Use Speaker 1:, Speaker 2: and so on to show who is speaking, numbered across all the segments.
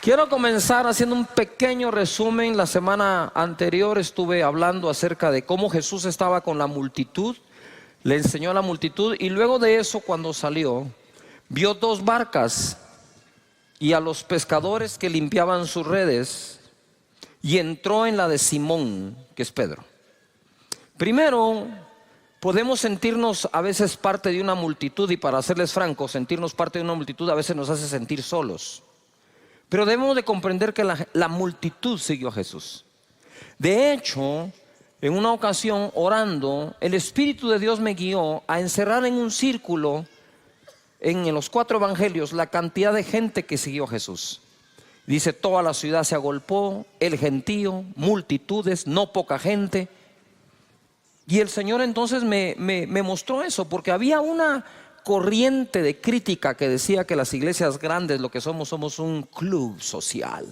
Speaker 1: Quiero comenzar haciendo un pequeño resumen. La semana anterior estuve hablando acerca de cómo Jesús estaba con la multitud, le enseñó a la multitud y luego de eso, cuando salió, vio dos barcas y a los pescadores que limpiaban sus redes y entró en la de Simón, que es Pedro. Primero, podemos sentirnos a veces parte de una multitud, y para serles francos, sentirnos parte de una multitud a veces nos hace sentir solos. Pero debemos de comprender que la multitud siguió a Jesús. De hecho, en una ocasión orando, el Espíritu de Dios me guió a encerrar en un círculo en los 4 evangelios la cantidad de gente que siguió a Jesús. Dice: toda la ciudad se agolpó, el gentío, multitudes, no poca gente. Y el Señor entonces me mostró eso, porque había una corriente de crítica que decía que las iglesias grandes lo que somos un club social.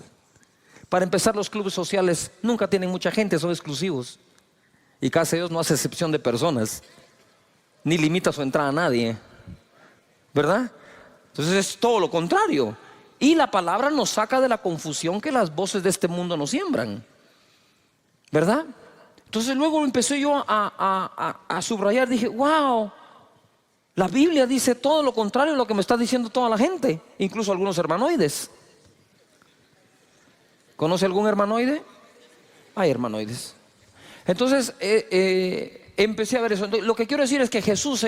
Speaker 1: Para empezar, los clubes sociales nunca tienen mucha gente, son exclusivos. Y casi Dios no hace excepción de personas, ni limita su entrada a nadie, ¿verdad? Entonces es todo lo contrario. Y la palabra nos saca de la confusión que las voces de este mundo nos siembran, ¿verdad? Entonces luego empecé yo a subrayar, dije: wow, la Biblia dice todo lo contrario a lo que me está diciendo toda la gente, incluso algunos hermanoides. ¿Conoce algún hermanoide? Hay hermanoides. Entonces empecé a ver eso. Entonces, lo que quiero decir es que Jesús,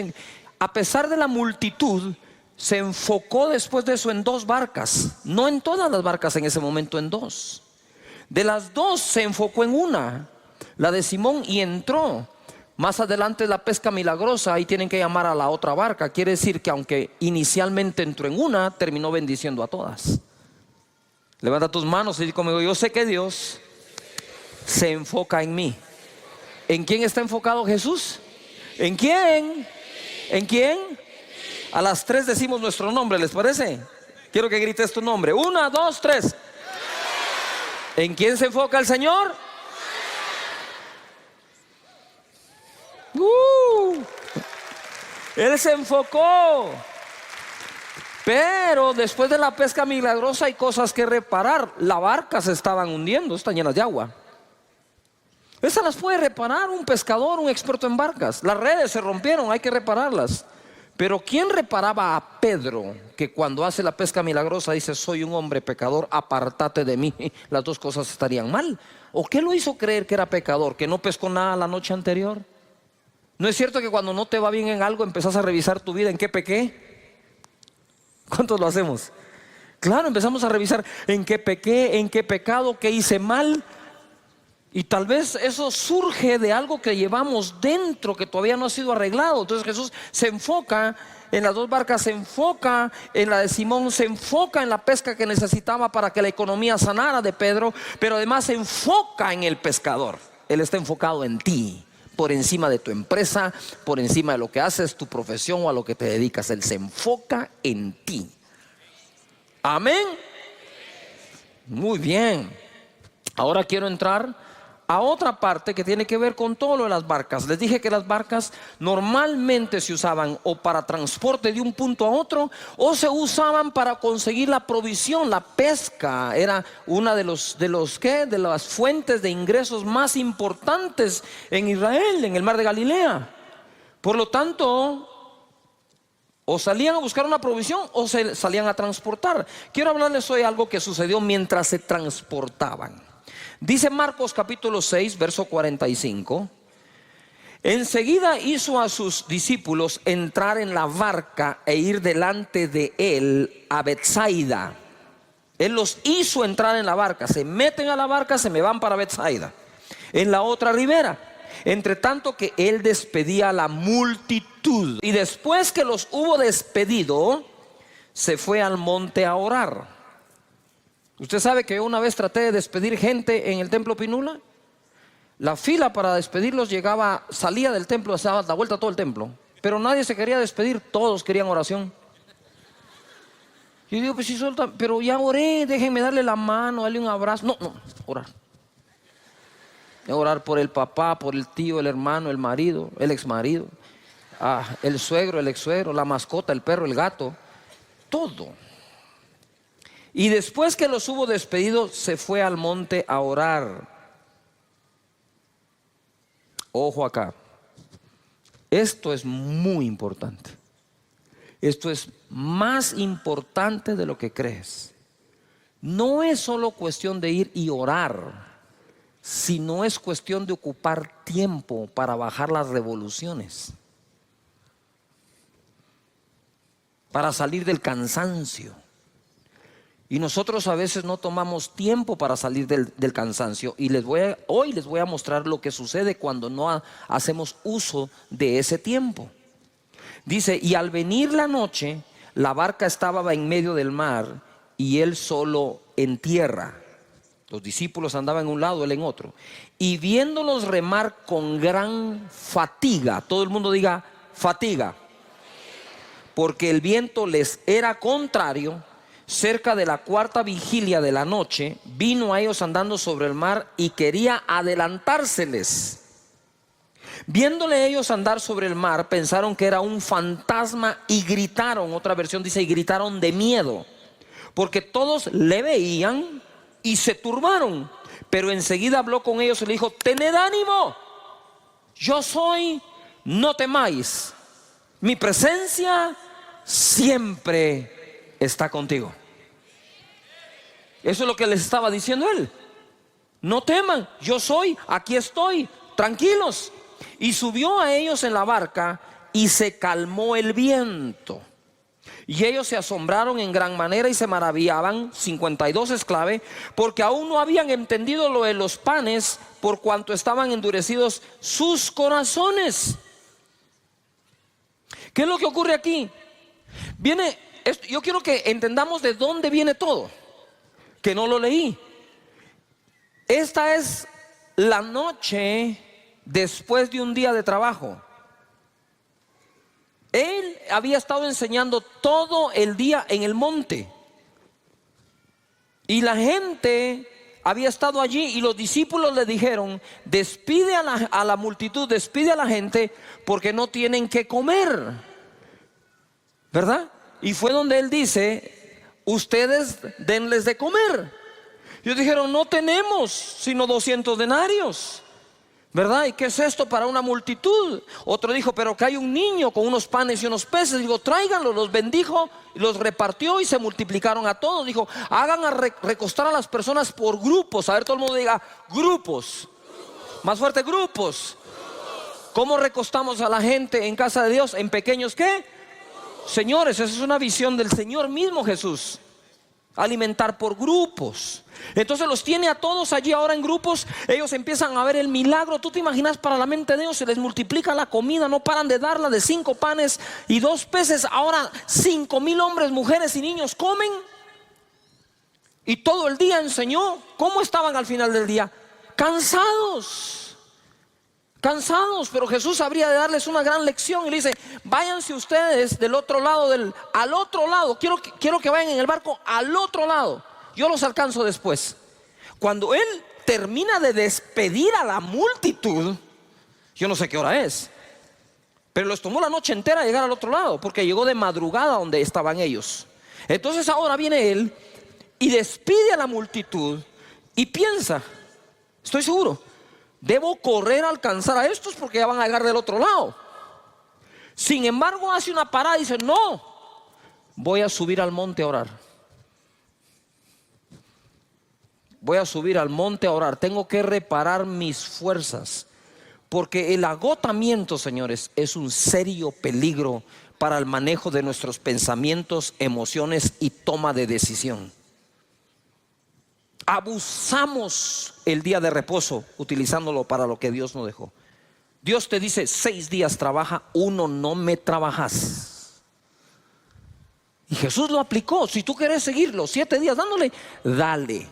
Speaker 1: a pesar de la multitud, se enfocó después de eso en 2 barcas. No en todas las barcas en ese momento, en 2. De las 2 se enfocó en una, la de Simón, y entró. Más adelante la pesca milagrosa, ahí tienen que llamar a la otra barca. Quiere decir que aunque inicialmente entró en una, terminó bendiciendo a todas. Levanta tus manos y di conmigo: yo sé que Dios se enfoca en mí. ¿En quién está enfocado Jesús? ¿En quién? ¿En quién? A las 3 decimos nuestro nombre, ¿les parece? Quiero que grites tu nombre. 1, 2, 3. ¿En quién se enfoca el Señor? Él se enfocó. Pero después de la pesca milagrosa hay cosas que reparar. La barca se estaban hundiendo, están llenas de agua. Esas las puede reparar un pescador, un experto en barcas. Las redes se rompieron, hay que repararlas. Pero ¿quién reparaba a Pedro, que cuando hace la pesca milagrosa dice: soy un hombre pecador, apártate de mí? Las dos cosas estarían mal. ¿O qué lo hizo creer que era pecador? ¿Que no pescó nada la noche anterior? ¿No es cierto que cuando no te va bien en algo empezás a revisar tu vida? ¿En qué pequé? ¿Cuántos lo hacemos? Claro, empezamos a revisar en qué pequé, en qué pecado, qué hice mal. Y tal vez eso surge de algo que llevamos dentro que todavía no ha sido arreglado. Entonces Jesús se enfoca en las 2 barcas, se enfoca en la de Simón, se enfoca en la pesca que necesitaba para que la economía sanara de Pedro, pero además se enfoca en el pescador. Él está enfocado en ti, por encima de tu empresa, por encima de lo que haces, tu profesión o a lo que te dedicas. Él se enfoca en ti. Amén. Muy bien. Ahora quiero entrar a otra parte que tiene que ver con todo lo de las barcas. Les dije que las barcas normalmente se usaban o para transporte de un punto a otro, o se usaban para conseguir la provisión. La pesca era una de las fuentes de ingresos más importantes en Israel, en el mar de Galilea. Por lo tanto, o salían a buscar una provisión o se salían a transportar. Quiero hablarles hoy algo que sucedió mientras se transportaban. Dice Marcos capítulo 6, verso 45: enseguida hizo a sus discípulos entrar en la barca e ir delante de él a Betsaida. Él los hizo entrar en la barca. Se meten a la barca, se me van para Betsaida, en la otra ribera. Entre tanto que él despedía a la multitud. Y después que los hubo despedido, se fue al monte a orar. Usted sabe que yo una vez traté de despedir gente en el templo Pinula. La fila para despedirlos salía del templo, se daba la vuelta a todo el templo, pero nadie se quería despedir, todos querían oración. Yo digo: pues sí, pero ya oré, déjenme darle la mano, darle un abrazo. No, orar. Orar por el papá, por el tío, el hermano, el marido, el exmarido, el suegro, el ex suegro, la mascota, el perro, el gato, todo. Y después que los hubo despedido, se fue al monte a orar. Ojo acá. Esto es muy importante. Esto es más importante de lo que crees. No es solo cuestión de ir y orar, sino es cuestión de ocupar tiempo para bajar las revoluciones, para salir del cansancio. Y nosotros a veces no tomamos tiempo para salir del cansancio. Y hoy les voy a mostrar lo que sucede cuando no hacemos uso de ese tiempo. Dice, y al venir la noche, la barca estaba en medio del mar y él solo en tierra. Los discípulos andaban en un lado, él en otro. Y viéndolos remar con gran fatiga, todo el mundo diga fatiga, porque el viento les era contrario. Cerca de la cuarta vigilia de la noche, vino a ellos andando sobre el mar y quería adelantárseles. Viéndole ellos andar sobre el mar, pensaron que era un fantasma y gritaron. Otra versión dice, y gritaron de miedo, porque todos le veían y se turbaron. Pero enseguida habló con ellos y le dijo, tened ánimo, yo soy, no temáis, mi presencia siempre está contigo. Eso es lo que les estaba diciendo él. No teman, yo soy, aquí estoy, tranquilos. Y subió a ellos en la barca y se calmó el viento. Y ellos se asombraron en gran manera y se maravillaban, 52 esclavos, porque aún no habían entendido lo de los panes, por cuanto estaban endurecidos sus corazones. ¿Qué es lo que ocurre aquí? Yo quiero que entendamos de dónde viene todo, que no lo leí. Esta es la noche después de un día de trabajo. Él había estado enseñando todo el día en el monte. Y la gente había estado allí y los discípulos le dijeron, despide a la multitud, despide a la gente porque no tienen que comer, ¿verdad? Y fue donde él dice, ustedes denles de comer. Ellos dijeron, no tenemos sino 200 denarios, ¿verdad? ¿Y qué es esto para una multitud? Otro dijo, pero que hay un niño con unos panes y unos peces. Digo, tráiganlo. Los bendijo, los repartió y se multiplicaron a todos. Dijo, hagan recostar a las personas por grupos. A ver, todo el mundo diga, grupos. Más fuerte, grupos. ¿Cómo recostamos a la gente en casa de Dios? ¿En pequeños qué? Señores, esa es una visión del Señor mismo Jesús. Alimentar por grupos. Entonces los tiene a todos allí ahora en grupos. Ellos empiezan a ver el milagro. Tú te imaginas, para la mente de Dios se les multiplica la comida. No paran de darla, de 5 panes y 2 peces. Ahora 5,000 hombres, mujeres y niños comen. Y todo el día enseñó. ¿Cómo estaban al final del día? Cansados, pero Jesús habría de darles una gran lección y le dice, váyanse ustedes del otro lado, al otro lado. Quiero que vayan en el barco al otro lado. Yo los alcanzo después. Cuando él termina de despedir a la multitud, yo no sé qué hora es, pero les tomó la noche entera llegar al otro lado, porque llegó de madrugada donde estaban ellos. Entonces ahora viene él y despide a la multitud y piensa, estoy seguro, debo correr a alcanzar a estos porque ya van a llegar del otro lado. Sin embargo hace una parada y dice, no, voy a subir al monte a orar. Voy a subir al monte a orar. Tengo que reparar mis fuerzas, porque el agotamiento, señores, es un serio peligro para el manejo de nuestros pensamientos, emociones y toma de decisión. Abusamos el día de reposo utilizándolo para lo que Dios nos dejó. Dios te dice 6 días trabaja, 1 no me trabajas. Y Jesús lo aplicó. Si tú quieres seguirlo 7 días dándole, dale.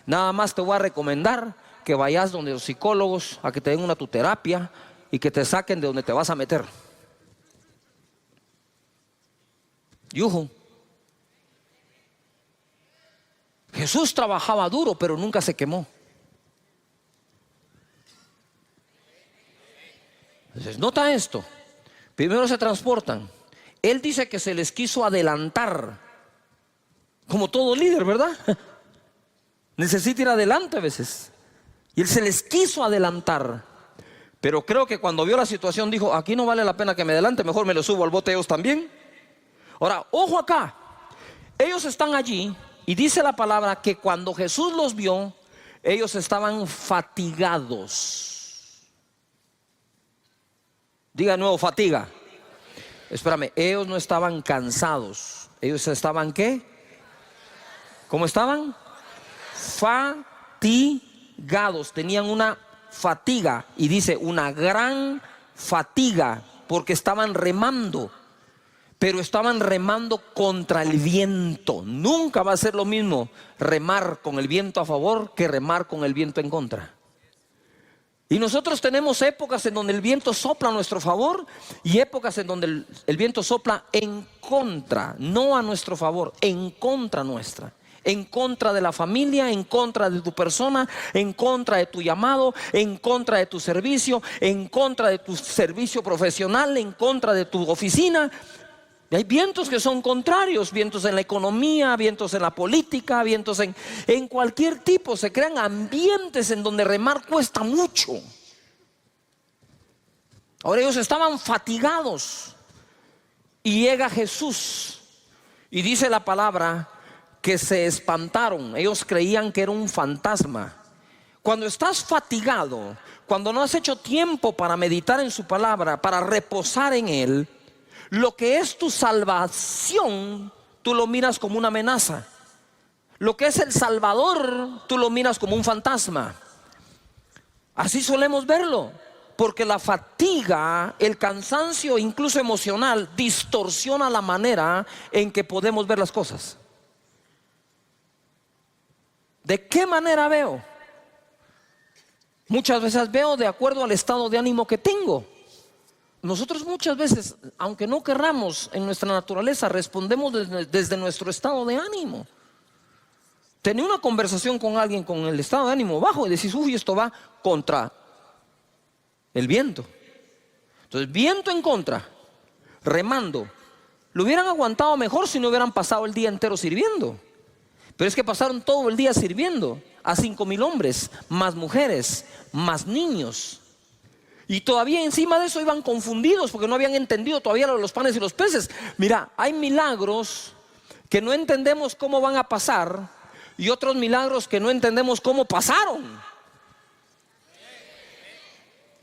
Speaker 1: Nada más te voy a recomendar que vayas donde los psicólogos a que te den una tu terapia y que te saquen de donde te vas a meter. Yuhu. Jesús trabajaba duro, pero nunca se quemó. Entonces, nota esto. Primero se transportan. Él dice que se les quiso adelantar. Como todo líder, ¿verdad? Necesita ir adelante a veces. Y él se les quiso adelantar. Pero creo que cuando vio la situación dijo, aquí no vale la pena que me adelante, mejor me lo subo al bote ellos también. Ahora, ojo acá. Ellos están allí y dice la palabra que cuando Jesús los vio, ellos estaban fatigados. Diga de nuevo, fatiga. Espérame, ellos no estaban cansados. Ellos estaban, ¿qué? ¿Cómo estaban? Fatigados. Tenían una fatiga. Y dice una gran fatiga. Porque estaban remando. Pero estaban remando contra el viento. Nunca va a ser lo mismo remar con el viento a favor que remar con el viento en contra. Y nosotros tenemos épocas en donde el viento sopla a nuestro favor y épocas en donde el viento sopla en contra, no a nuestro favor, en contra nuestra. En contra de la familia, en contra de tu persona, en contra de tu llamado, en contra de tu servicio, en contra de tu servicio profesional, en contra de tu oficina. Y hay vientos que son contrarios, vientos en la economía, vientos en la política, vientos en cualquier tipo. Se crean ambientes en donde remar cuesta mucho. Ahora ellos estaban fatigados y llega Jesús y dice la palabra que se espantaron. Ellos creían que era un fantasma. Cuando estás fatigado, cuando no has hecho tiempo para meditar en su palabra, para reposar en él, lo que es tu salvación, tú lo miras como una amenaza. Lo que es el Salvador, tú lo miras como un fantasma. Así solemos verlo, porque la fatiga, el cansancio, incluso emocional, distorsiona la manera en que podemos ver las cosas. ¿De qué manera veo? Muchas veces veo de acuerdo al estado de ánimo que tengo. Nosotros muchas veces, aunque no querramos, en nuestra naturaleza respondemos desde nuestro estado de ánimo. Tenía una conversación con alguien con el estado de ánimo bajo y decís, uy, esto va contra el viento. Entonces, viento en contra, remando. Lo hubieran aguantado mejor si no hubieran pasado el día entero sirviendo. Pero es que pasaron todo el día sirviendo a 5,000 hombres, más mujeres, más niños. Y todavía encima de eso iban confundidos porque no habían entendido todavía lo de los panes y los peces. Mira, hay milagros que no entendemos cómo van a pasar y otros milagros que no entendemos cómo pasaron.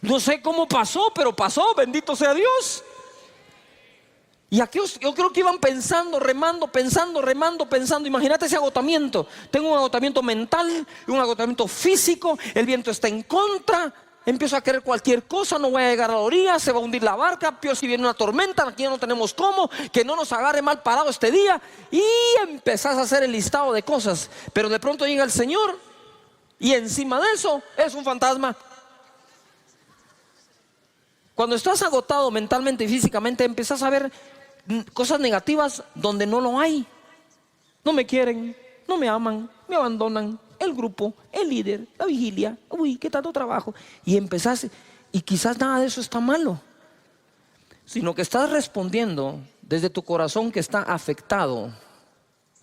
Speaker 1: No sé cómo pasó, pero pasó, bendito sea Dios. Y aquí yo creo que iban pensando, remando, remando. Imagínate ese agotamiento. Tengo un agotamiento mental, un agotamiento físico, el viento está en contra. Empiezo a querer cualquier cosa, no voy a llegar a la orilla, se va a hundir la barca, peor si viene una tormenta, aquí ya no tenemos cómo, que no nos agarre mal parado este día. Y empezás a hacer el listado de cosas, pero de pronto llega el Señor y encima de eso es un fantasma. Cuando estás agotado mentalmente y físicamente, empezás a ver cosas negativas donde no lo hay. No me quieren, no me aman, me abandonan. El grupo, el líder, la vigilia, uy, qué tanto trabajo. Y empezás, y quizás nada de eso está malo, sino que estás respondiendo desde tu corazón que está afectado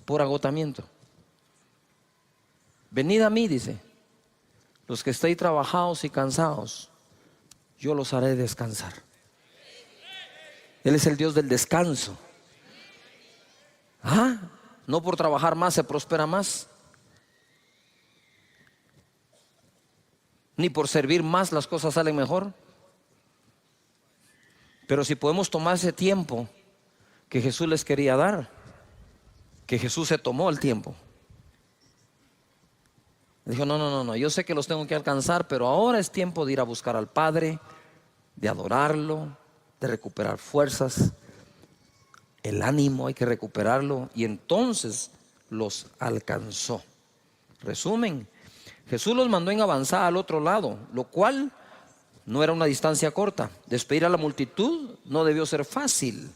Speaker 1: por agotamiento. Venid a mí, dice, los que estéis trabajados y cansados, yo los haré descansar. Él es el Dios del descanso. No por trabajar más se prospera más, ni por servir más las cosas salen mejor. Pero si podemos tomar ese tiempo que Jesús les quería dar, que Jesús se tomó el tiempo. Dijo, no, yo sé que los tengo que alcanzar, pero ahora es tiempo de ir a buscar al Padre, de adorarlo, de recuperar fuerzas. El ánimo hay que recuperarlo, y entonces los alcanzó. Resumen, Jesús los mandó en avanzada al otro lado, lo cual no era una distancia corta. Despedir a la multitud no debió ser fácil,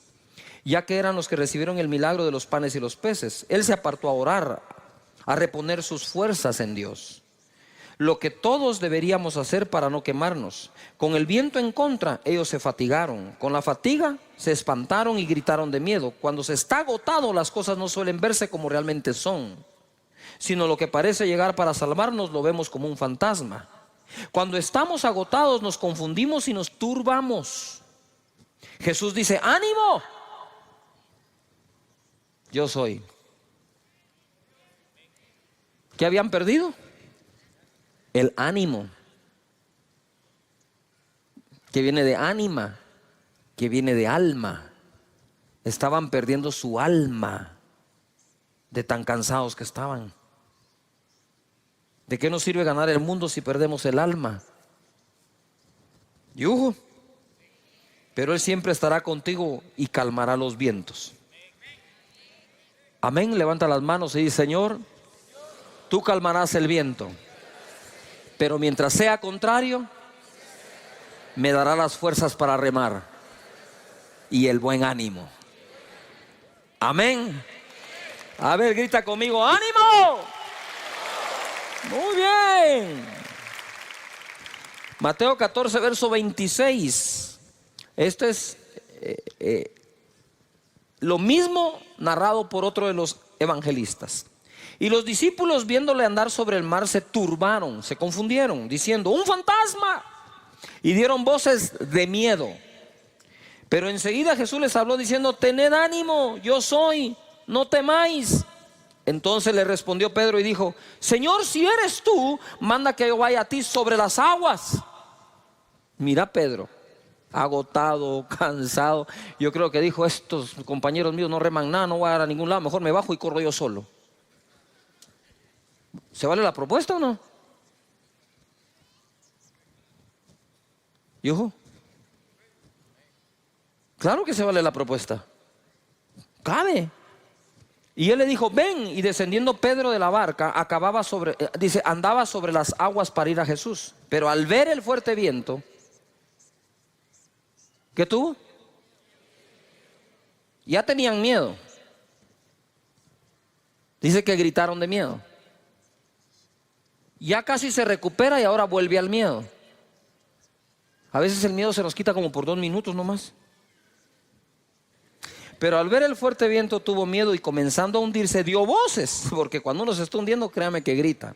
Speaker 1: ya que eran los que recibieron el milagro de los panes y los peces. Él se apartó a orar, a reponer sus fuerzas en Dios. lo que todos deberíamos hacer para no quemarnos. Con el viento en contra, ellos se fatigaron. Con la fatiga, se espantaron y gritaron de miedo. Cuando se está agotado, las cosas no suelen verse como realmente son, sino lo que parece llegar para salvarnos lo vemos como un fantasma. Cuando estamos agotados, nos confundimos y nos turbamos. Jesús dice: ánimo, yo soy. ¿Qué habían perdido? El ánimo, que viene de ánima, que viene de alma. Estaban perdiendo su alma de tan cansados que estaban. ¿De qué nos sirve ganar el mundo si perdemos el alma? Yuhu. Pero Él siempre estará contigo y calmará los vientos. Amén. Levanta las manos y dice: Señor, tú calmarás el viento, pero mientras sea contrario, me dará las fuerzas para remar y el buen ánimo. Amén. A ver, grita conmigo: ánimo. Muy bien. Mateo 14, verso 26. Esto es lo mismo narrado por otro de los evangelistas. Y los discípulos, viéndole andar sobre el mar, se turbaron, se confundieron, diciendo: ¡un fantasma! Y dieron voces de miedo. Pero enseguida Jesús les habló diciendo: tened ánimo, yo soy, no temáis. Entonces le respondió Pedro y dijo: Señor, si eres tú, manda que yo vaya a ti sobre las aguas. Mira Pedro, agotado, cansado. Yo creo que dijo: estos compañeros míos no reman nada, no voy a ir a ningún lado, mejor me bajo y corro yo solo. ¿Se vale la propuesta o no? ¿Yujo? Claro que se vale la propuesta. Cabe. Y él le dijo: ven. Y descendiendo Pedro de la barca, andaba sobre las aguas para ir a Jesús. Pero al ver el fuerte viento, ¿qué tuvo? Ya tenían miedo. Dice que gritaron de miedo. Ya casi se recupera y ahora vuelve al miedo. A veces el miedo se nos quita como por 2 minutos nomás. Pero al ver el fuerte viento tuvo miedo y comenzando a hundirse dio voces, porque cuando uno se está hundiendo, créame que grita,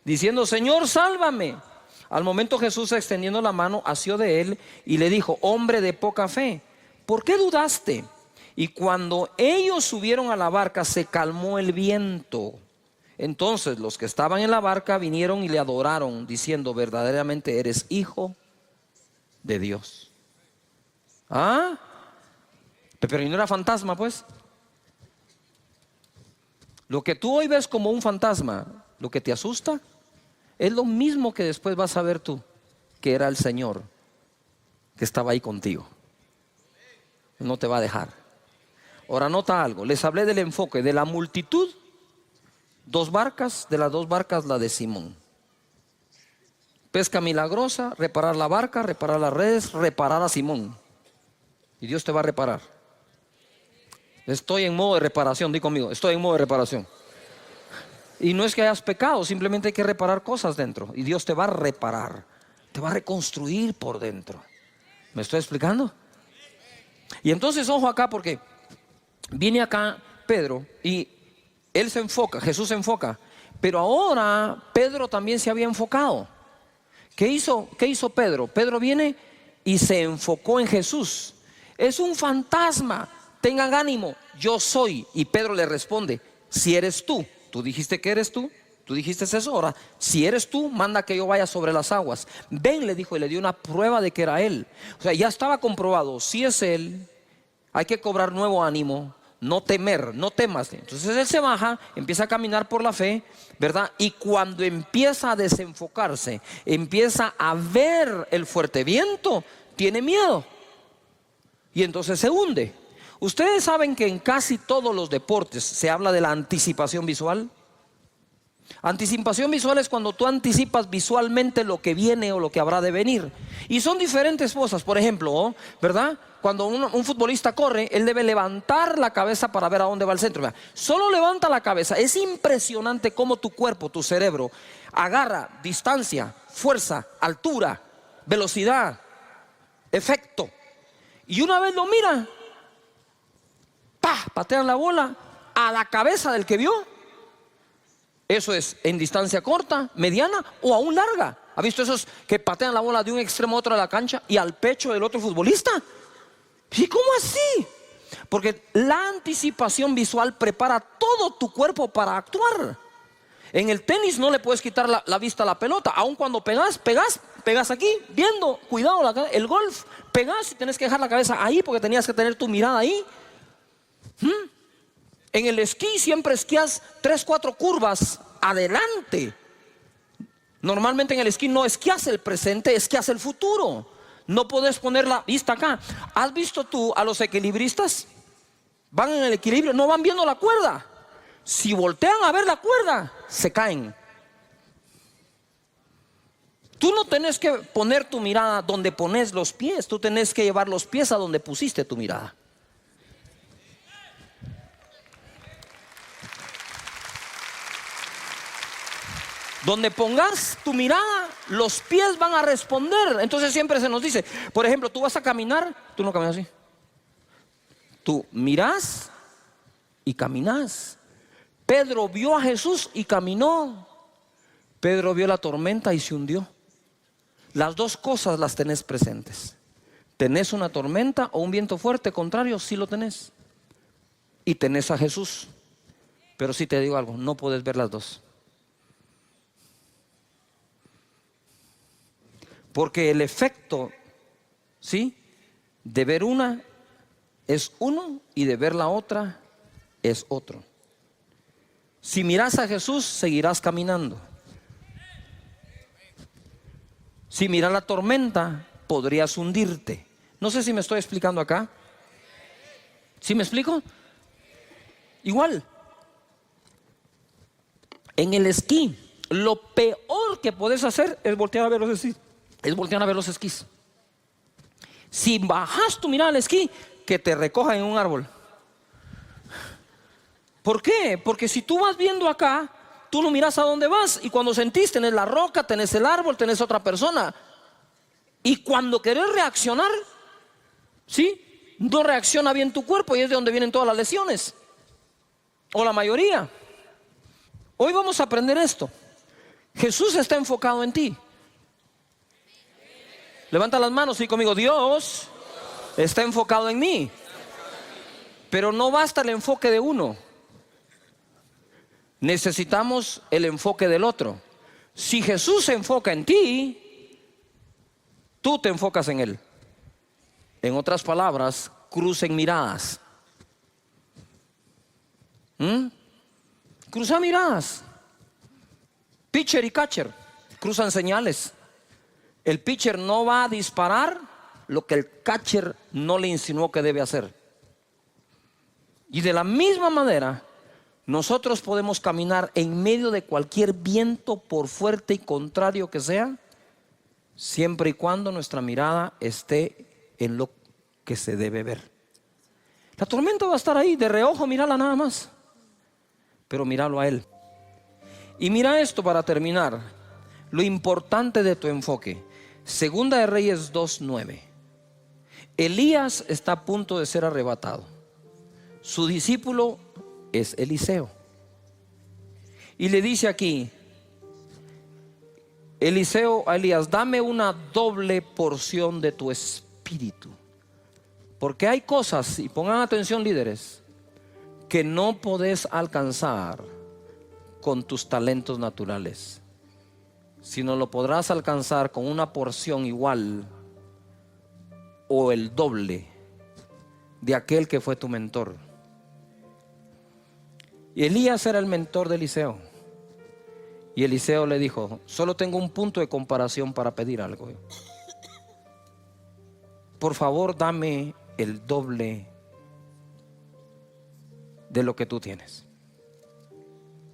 Speaker 1: diciendo: Señor, sálvame. Al momento Jesús, extendiendo la mano, asió de él y le dijo: hombre de poca fe, ¿por qué dudaste? Y cuando ellos subieron a la barca, se calmó el viento. Entonces los que estaban en la barca vinieron y le adoraron, diciendo: verdaderamente eres hijo de Dios. ¿Ah? Pero no era fantasma, pues. Lo que tú hoy ves como un fantasma, lo que te asusta, es lo mismo que después vas a ver tú, que era el Señor que estaba ahí contigo. No te va a dejar. Ahora nota algo, les hablé del enfoque de la multitud. 2 barcas, de las 2 barcas la de Simón. Pesca milagrosa, reparar la barca, reparar las redes, reparar a Simón. Y Dios te va a reparar. Estoy en modo de reparación, di conmigo, estoy en modo de reparación. Y no es que hayas pecado, simplemente hay que reparar cosas dentro. Y Dios te va a reparar, te va a reconstruir por dentro. ¿Me estoy explicando? Y entonces ojo acá, porque viene acá Pedro y él se enfoca, Jesús se enfoca. Pero ahora Pedro también se había enfocado. ¿Qué hizo Pedro? Pedro viene y se enfocó en Jesús. Es un fantasma. Tengan ánimo, yo soy. Y Pedro le responde: si eres tú, tú dijiste que eres tú, tú dijiste eso, ahora si eres tú, manda que yo vaya sobre las aguas. Ven, le dijo, y le dio una prueba de que era él. O sea, ya estaba comprobado, si es él, hay que cobrar nuevo ánimo, no temer, no temas. Entonces él se baja, empieza a caminar por la fe, ¿verdad? Y cuando empieza a desenfocarse, empieza a ver el fuerte viento, tiene miedo y entonces se hunde. Ustedes saben que en casi todos los deportes se habla de la anticipación visual. Anticipación visual es cuando tú anticipas visualmente lo que viene o lo que habrá de venir. Y son diferentes cosas. Por ejemplo, ¿verdad? Cuando un futbolista corre, él debe levantar la cabeza para ver a dónde va el centro. Solo levanta la cabeza. Es impresionante cómo tu cuerpo, tu cerebro, agarra distancia, fuerza, altura, velocidad, efecto. Y una vez lo mira, ¡pah!, patean la bola a la cabeza del que vio. Eso es en distancia corta, mediana o aún larga. ¿Ha visto esos que patean la bola de un extremo a otro de la cancha y al pecho del otro futbolista? ¿Y cómo así? Porque la anticipación visual prepara todo tu cuerpo para actuar. En el tenis no le puedes quitar la vista a la pelota. Aun cuando pegas aquí, viendo, cuidado, el golf, pegas y tienes que dejar la cabeza ahí porque tenías que tener tu mirada ahí. En el esquí siempre esquías 3, 4 curvas adelante. Normalmente en el esquí no esquías el presente, esquías el futuro. No puedes poner la vista acá. ¿Has visto tú a los equilibristas? Van en el equilibrio, no van viendo la cuerda. Si voltean a ver la cuerda, se caen. Tú no tenés que poner tu mirada donde pones los pies. Tú tenés que llevar los pies a donde pusiste tu mirada. Donde pongas tu mirada, los pies van a responder. Entonces siempre se nos dice, por ejemplo, tú vas a caminar, tú no caminas así. Tú mirás y caminás. Pedro vio a Jesús y caminó. Pedro vio la tormenta y se hundió. Las dos cosas las tenés presentes. ¿Tenés una tormenta o un viento fuerte? Contrario, sí lo tenés. Y tenés a Jesús. Pero sí te digo algo, no puedes ver las dos. Porque el efecto, ¿sí?, de ver una es uno y de ver la otra es otro. Si miras a Jesús, seguirás caminando. Si miras la tormenta, podrías hundirte. No sé si me estoy explicando acá. ¿Sí me explico? Igual. En el esquí, lo peor que puedes hacer es voltear a ver los esquís. Si bajas tu mirada al esquí, que te recojan en un árbol. ¿Por qué? Porque si tú vas viendo acá, tú no miras a dónde vas. Y cuando sentís, tenés la roca, tenés el árbol, tenés otra persona. Y cuando querés reaccionar, ¿sí?, no reacciona bien tu cuerpo y es de donde vienen todas las lesiones. O la mayoría. Hoy vamos a aprender esto. Jesús está enfocado en ti. Levanta las manos y conmigo. Dios está enfocado en mí. Pero no basta el enfoque de uno. Necesitamos el enfoque del otro. Si Jesús se enfoca en ti, tú te enfocas en Él. En otras palabras, crucen miradas. Cruzan miradas. Pitcher y catcher cruzan señales. El pitcher no va a disparar lo que el catcher no le insinuó que debe hacer. Y de la misma manera, nosotros podemos caminar en medio de cualquier viento, por fuerte y contrario que sea, siempre y cuando nuestra mirada esté en lo que se debe ver. La tormenta va a estar ahí, de reojo, mírala nada más, pero míralo a Él. Y mira esto para terminar, lo importante de tu enfoque. Segunda de Reyes 2:9. Elías está a punto de ser arrebatado. Su discípulo es Eliseo. Y le dice aquí Eliseo a Elías: dame una doble porción de tu espíritu. Porque hay cosas, y pongan atención líderes, que no podés alcanzar con tus talentos naturales, sino lo podrás alcanzar con una porción igual o el doble de aquel que fue tu mentor. Y Elías era el mentor de Eliseo. Y Eliseo le dijo: solo tengo un punto de comparación para pedir algo. Por favor, dame el doble de lo que tú tienes.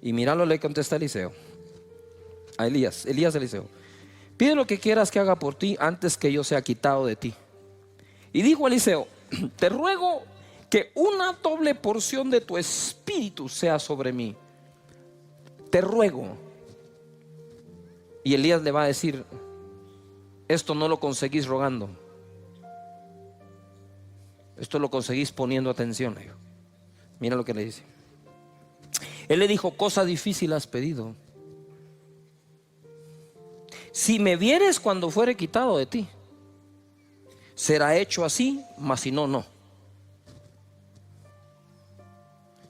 Speaker 1: Y mira lo que le contesta Eliseo a Elías, Eliseo: pide lo que quieras que haga por ti antes que yo sea quitado de ti. Y dijo Eliseo: te ruego que una doble porción de tu espíritu sea sobre mí. Te ruego. Y Elías le va a decir: esto no lo conseguís rogando, esto lo conseguís poniendo atención. Mira lo que le dice. Él le dijo: cosa difícil has pedido. Si me vieres cuando fuere quitado de ti, será hecho así, mas si no, no.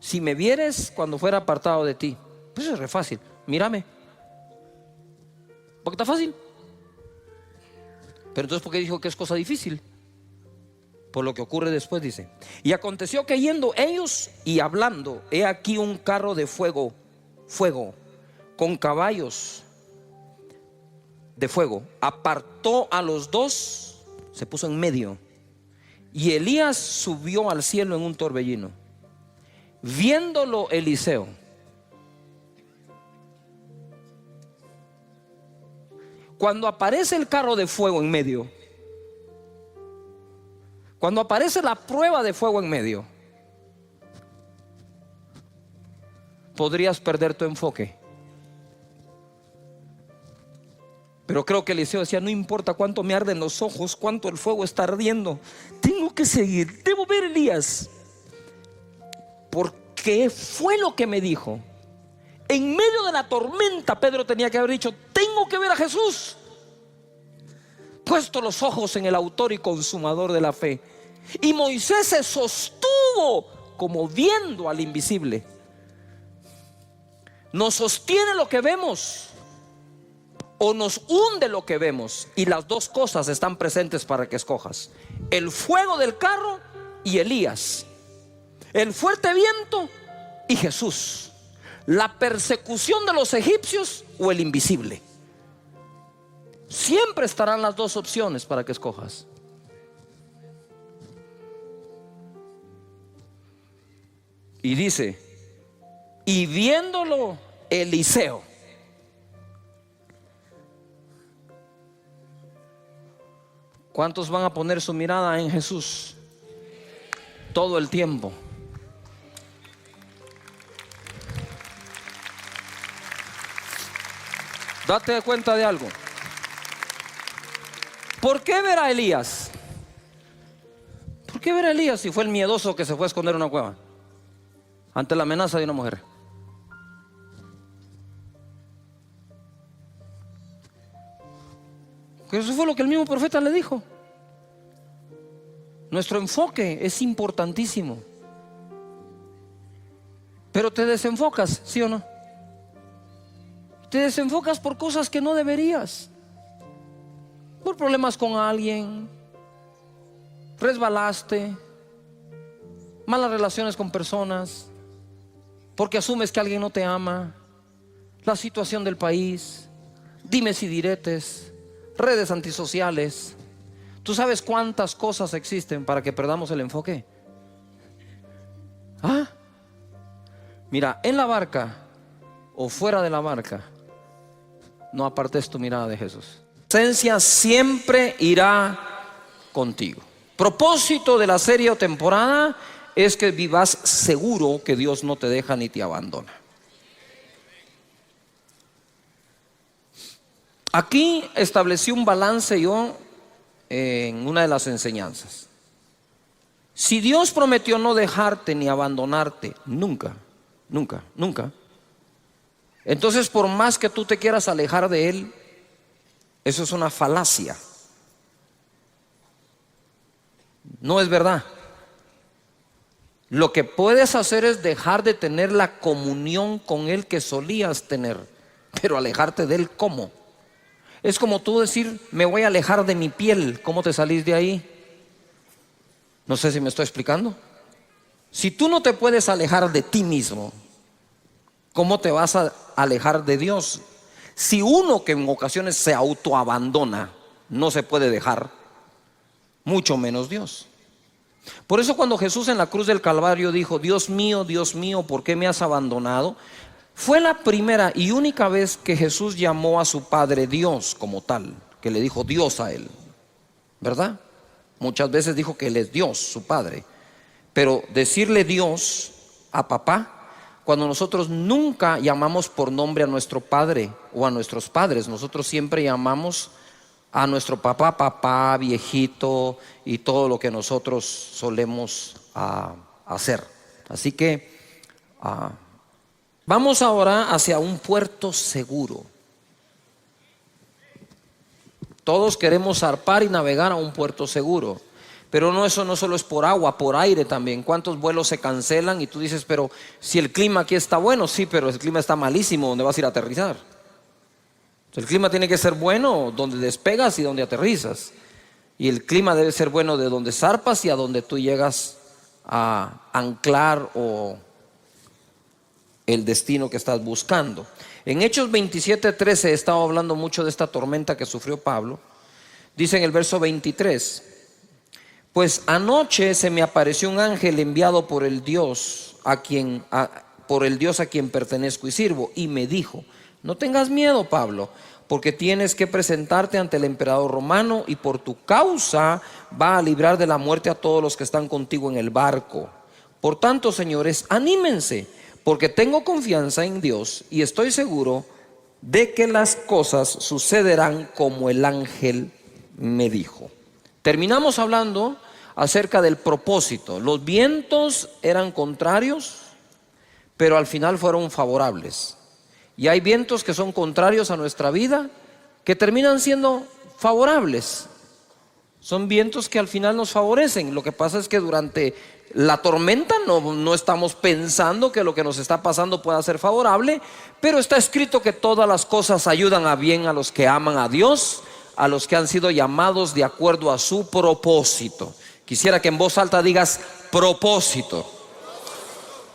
Speaker 1: Si me vieres cuando fuera apartado de ti, pues es re fácil. Mírame, porque está fácil. Pero entonces, ¿por qué dijo que es cosa difícil? Por lo que ocurre después, dice: y aconteció que yendo ellos y hablando, he aquí un carro de fuego, con caballos de fuego, apartó a los dos, se puso en medio, y Elías subió al cielo en un torbellino. Viéndolo Eliseo, cuando aparece el carro de fuego en medio, cuando aparece la prueba de fuego en medio, podrías perder tu enfoque. Pero creo que Eliseo decía: no importa cuánto me arden los ojos, cuánto el fuego está ardiendo, tengo que seguir, debo ver a Elías, porque fue lo que me dijo. En medio de la tormenta, Pedro tenía que haber dicho: tengo que ver a Jesús. Puesto los ojos en el autor y consumador de la fe. Y Moisés se sostuvo como viendo al invisible. Nos sostiene lo que vemos o nos hunde lo que vemos, y las dos cosas están presentes para que escojas: el fuego del carro y Elías, el fuerte viento y Jesús, la persecución de los egipcios o el invisible. Siempre estarán las dos opciones para que escojas. Y dice: y viéndolo Eliseo. ¿Cuántos van a poner su mirada en Jesús todo el tiempo? Date cuenta de algo. ¿Por qué ver a Elías? ¿Por qué ver a Elías si fue el miedoso que se fue a esconder en una cueva ante la amenaza de una mujer? Que eso fue lo que el mismo profeta le dijo. Nuestro enfoque es importantísimo. Pero te desenfocas, ¿sí o no? Te desenfocas por cosas que no deberías. Por problemas con alguien, resbalaste, malas relaciones con personas, porque asumes que alguien no te ama, la situación del país, dimes y diretes, redes antisociales. ¿Tú sabes cuántas cosas existen para que perdamos el enfoque? Mira, en la barca o fuera de la barca, no apartes tu mirada de Jesús. La presencia siempre irá contigo. Propósito de la serie o temporada es que vivas seguro que Dios no te deja ni te abandona. Aquí establecí un balance yo en una de las enseñanzas. Si Dios prometió no dejarte ni abandonarte nunca, nunca, nunca, entonces por más que tú te quieras alejar de Él, eso es una falacia. No es verdad. Lo que puedes hacer es dejar de tener la comunión con Él que solías tener, pero alejarte de Él, ¿cómo? Es como tú decir: me voy a alejar de mi piel. ¿Cómo te salís de ahí? No sé si me estoy explicando. Si tú no te puedes alejar de ti mismo, ¿cómo te vas a alejar de Dios? Si uno que en ocasiones se autoabandona no se puede dejar, mucho menos Dios. Por eso cuando Jesús en la cruz del Calvario dijo: Dios mío, ¿por qué me has abandonado?, Fue la primera y única vez que Jesús llamó a su Padre Dios como tal, que le dijo Dios a él, ¿verdad? Muchas veces dijo que Él es Dios, su Padre. Pero decirle Dios a papá, cuando nosotros nunca llamamos por nombre a nuestro padre o a nuestros padres, nosotros siempre llamamos a nuestro papá, papá, viejito y todo lo que nosotros solemos hacer. Así que vamos ahora hacia un puerto seguro. Todos queremos zarpar y navegar a un puerto seguro. Pero no, eso no solo es por agua, por aire también. ¿Cuántos vuelos se cancelan? Y tú dices, pero si el clima aquí está bueno, sí, pero el clima está malísimo, ¿dónde vas a ir a aterrizar? El clima tiene que ser bueno donde despegas y donde aterrizas. Y el clima debe ser bueno de donde zarpas y a donde tú llegas a anclar o el destino que estás buscando. En Hechos 27:13 he estado hablando mucho de esta tormenta que sufrió Pablo. Dice en el verso 23: pues anoche se me apareció un ángel enviado por el Dios a quien pertenezco y sirvo, y me dijo: no tengas miedo, Pablo, porque tienes que presentarte ante el emperador romano, y por tu causa va a librar de la muerte a todos los que están contigo en el barco. Por tanto, señores, anímense, porque tengo confianza en Dios y estoy seguro de que las cosas sucederán como el ángel me dijo. Terminamos hablando acerca del propósito. Los vientos eran contrarios, pero al final fueron favorables. Y hay vientos que son contrarios a nuestra vida, que terminan siendo favorables. Son vientos que al final nos favorecen. Lo que pasa es que durante la tormenta no estamos pensando que lo que nos está pasando pueda ser favorable, pero está escrito que todas las cosas ayudan a bien a los que aman a Dios, a los que han sido llamados de acuerdo a su propósito. Quisiera que en voz alta digas propósito.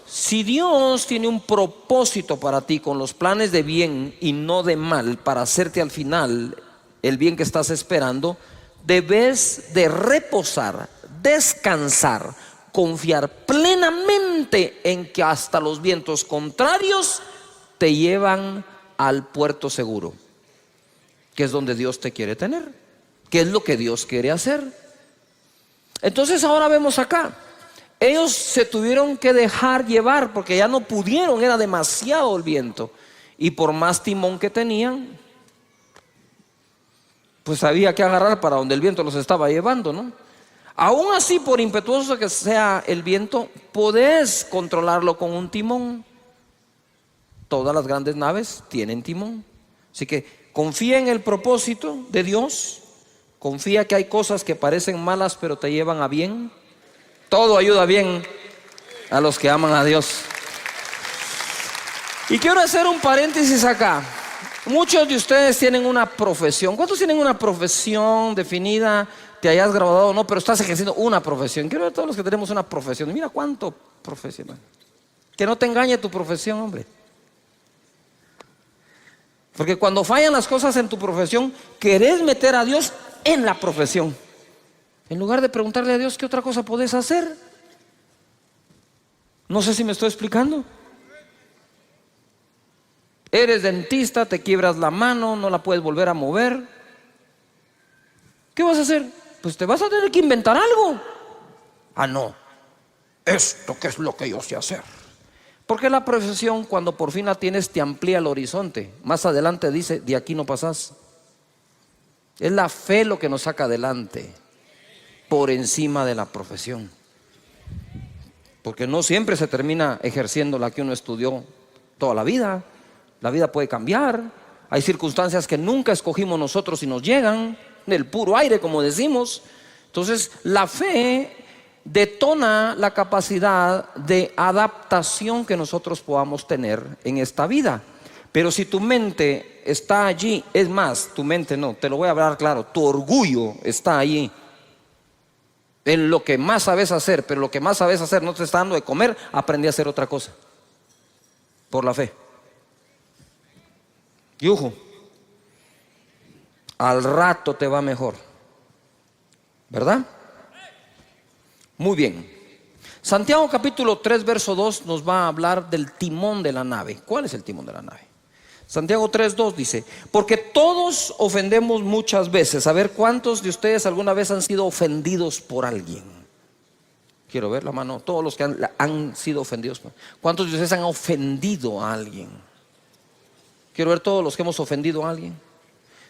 Speaker 1: Si Dios tiene un propósito para ti con los planes de bien y no de mal, para hacerte al final el bien que estás esperando, debes de reposar, descansar, confiar plenamente en que hasta los vientos contrarios te llevan al puerto seguro, que es donde Dios te quiere tener, que es lo que Dios quiere hacer. Entonces ahora vemos acá, ellos se tuvieron que dejar llevar porque ya no pudieron, era demasiado el viento, y por más timón que tenían, pues había que agarrar para donde el viento los estaba llevando, ¿no? Aún así, por impetuoso que sea el viento, podés controlarlo con un timón. Todas las grandes naves tienen timón. Así que confía en el propósito de Dios. Confía que hay cosas que parecen malas pero te llevan a bien. Todo ayuda bien a los que aman a Dios. Y quiero hacer un paréntesis acá. Muchos de ustedes tienen una profesión. ¿Cuántos tienen una profesión definida? Te hayas graduado o no, pero estás ejerciendo una profesión. Quiero ver a todos los que tenemos una profesión. Mira cuánto profesional. Que no te engañe tu profesión, hombre. Porque cuando fallan las cosas en tu profesión, querés meter a Dios en la profesión, en lugar de preguntarle a Dios qué otra cosa podés hacer. No sé si me estoy explicando. Eres dentista, te quiebras la mano, no la puedes volver a mover. ¿Qué vas a hacer? Pues te vas a tener que inventar algo. Ah, no, esto que es lo que yo sé hacer. Porque la profesión, cuando por fin la tienes, te amplía el horizonte. Más adelante dice, de aquí no pasás. Es la fe lo que nos saca adelante, por encima de la profesión. Porque no siempre se termina ejerciendo la que uno estudió toda la vida. La vida puede cambiar. Hay circunstancias que nunca escogimos nosotros y nos llegan del puro aire, como decimos. Entonces la fe detona la capacidad de adaptación que nosotros podamos tener en esta vida. Pero si tu mente está allí, es más, tu mente no, te lo voy a hablar claro, tu orgullo está allí en lo que más sabes hacer, pero lo que más sabes hacer no te está dando de comer, aprendí a hacer otra cosa por la fe. Y ojo, al rato te va mejor, ¿verdad? Muy bien. Santiago capítulo 3 verso 2 nos va a hablar del timón de la nave. ¿Cuál es el timón de la nave? Santiago 3:2 dice: porque todos ofendemos muchas veces. A ver, ¿cuántos de ustedes alguna vez han sido ofendidos por alguien? Quiero ver la mano. Todos los que han sido ofendidos. ¿Cuántos de ustedes han ofendido a alguien? Quiero ver todos los que hemos ofendido a alguien.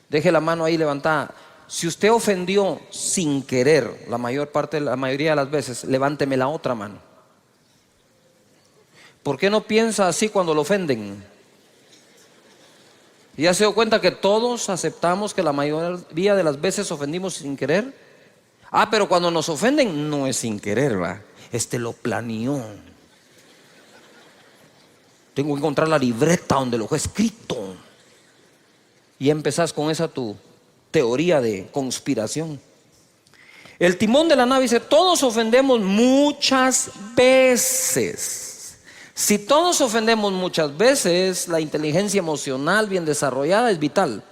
Speaker 1: Deje la mano ahí levantada. Si usted ofendió sin querer, la mayoría de las veces, levánteme la otra mano. ¿Por qué no piensa así cuando lo ofenden? ¿Ya se dio cuenta que todos aceptamos que la mayoría de las veces ofendimos sin querer? Pero cuando nos ofenden no es sin querer, ¿va? Lo planeó. Tengo que encontrar la libreta donde lo he escrito. Y empezás con esa tu teoría de conspiración. El timón de la nave dice: todos ofendemos muchas veces. Si todos ofendemos muchas veces, la inteligencia emocional bien desarrollada es vital.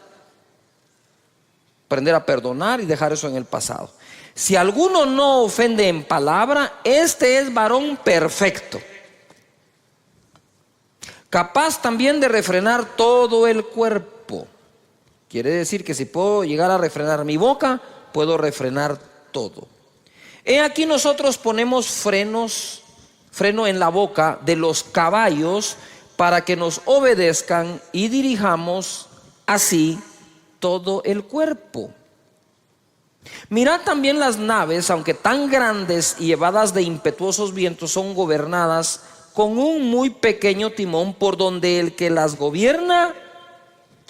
Speaker 1: Aprender a perdonar y dejar eso en el pasado. Si alguno no ofende en palabra, este es varón perfecto, capaz también de refrenar todo el cuerpo. Quiere decir que si puedo llegar a refrenar mi boca, puedo refrenar todo. He aquí nosotros ponemos freno en la boca de los caballos para que nos obedezcan y dirijamos así todo el cuerpo. Mirad también las naves, aunque tan grandes y llevadas de impetuosos vientos, son gobernadas con un muy pequeño timón por donde el que las gobierna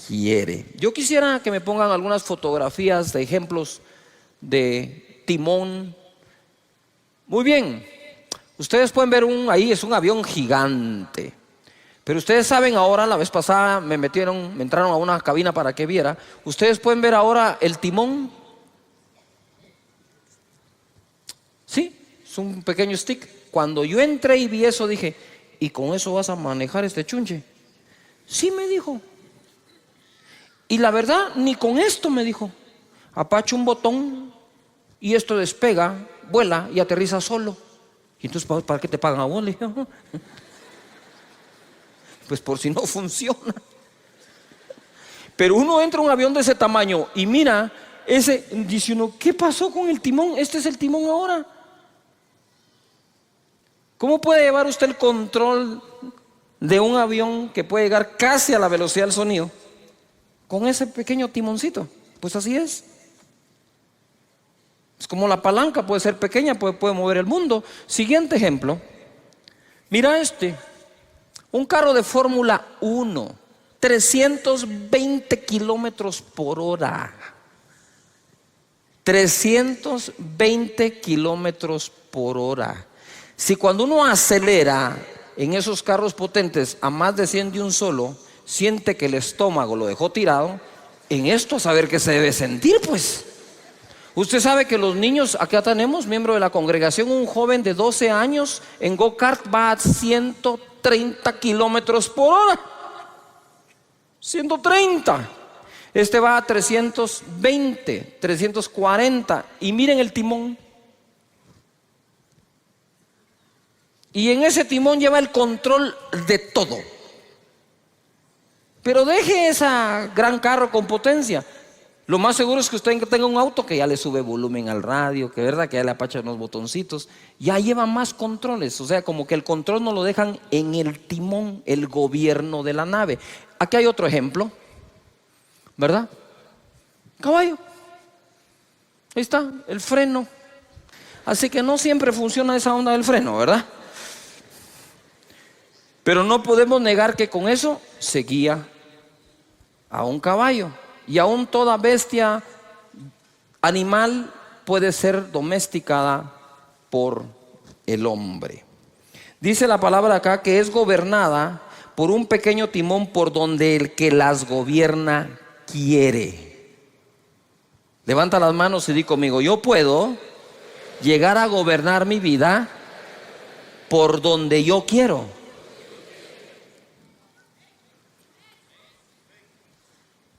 Speaker 1: quiere. Yo quisiera que me pongan algunas fotografías de ejemplos de timón. Muy bien, ustedes pueden ver ahí es un avión gigante. Pero ustedes saben ahora, la vez pasada me entraron a una cabina para que viera. Ustedes pueden ver ahora el timón. Sí, es un pequeño stick. Cuando yo entré y vi eso dije: ¿y con eso vas a manejar este chunche? Sí, me dijo. Y la verdad, ni con esto, me dijo. Apacha un botón y esto despega, vuela y aterriza solo. Y entonces, ¿para qué te pagan a vos? Le dije: pues por si no funciona. Pero uno entra a un avión de ese tamaño y mira, dice uno: ¿qué pasó con el timón? Este es el timón ahora. ¿Cómo puede llevar usted el control de un avión que puede llegar casi a la velocidad del sonido con ese pequeño timoncito? Pues así es. Es como la palanca, puede ser pequeña, puede mover el mundo. Siguiente ejemplo. Mira un carro de Fórmula 1, 320 kilómetros por hora. 320 kilómetros por hora. Si cuando uno acelera en esos carros potentes a más de 100 de un solo, siente que el estómago lo dejó tirado, en esto a saber qué se debe sentir, pues. Usted sabe que los niños, acá tenemos miembro de la congregación, un joven de 12 años en go-kart va a 130 kilómetros por hora. 130. Este va a 320, 340. Y miren el timón. Y en ese timón lleva el control de todo. Pero deje ese gran carro con potencia. Lo más seguro es que usted tenga un auto que ya le sube volumen al radio, que verdad que ya le apacha unos botoncitos, ya lleva más controles. O sea, como que el control no lo dejan en el timón, el gobierno de la nave. Aquí hay otro ejemplo, ¿verdad? Caballo. Ahí está, el freno. Así que no siempre funciona esa onda del freno, ¿verdad? Pero no podemos negar que con eso se guía a un caballo. Y aún toda bestia animal puede ser domesticada por el hombre. Dice la palabra acá que es gobernada por un pequeño timón por donde el que las gobierna quiere. Levanta las manos y di conmigo: yo puedo llegar a gobernar mi vida por donde yo quiero.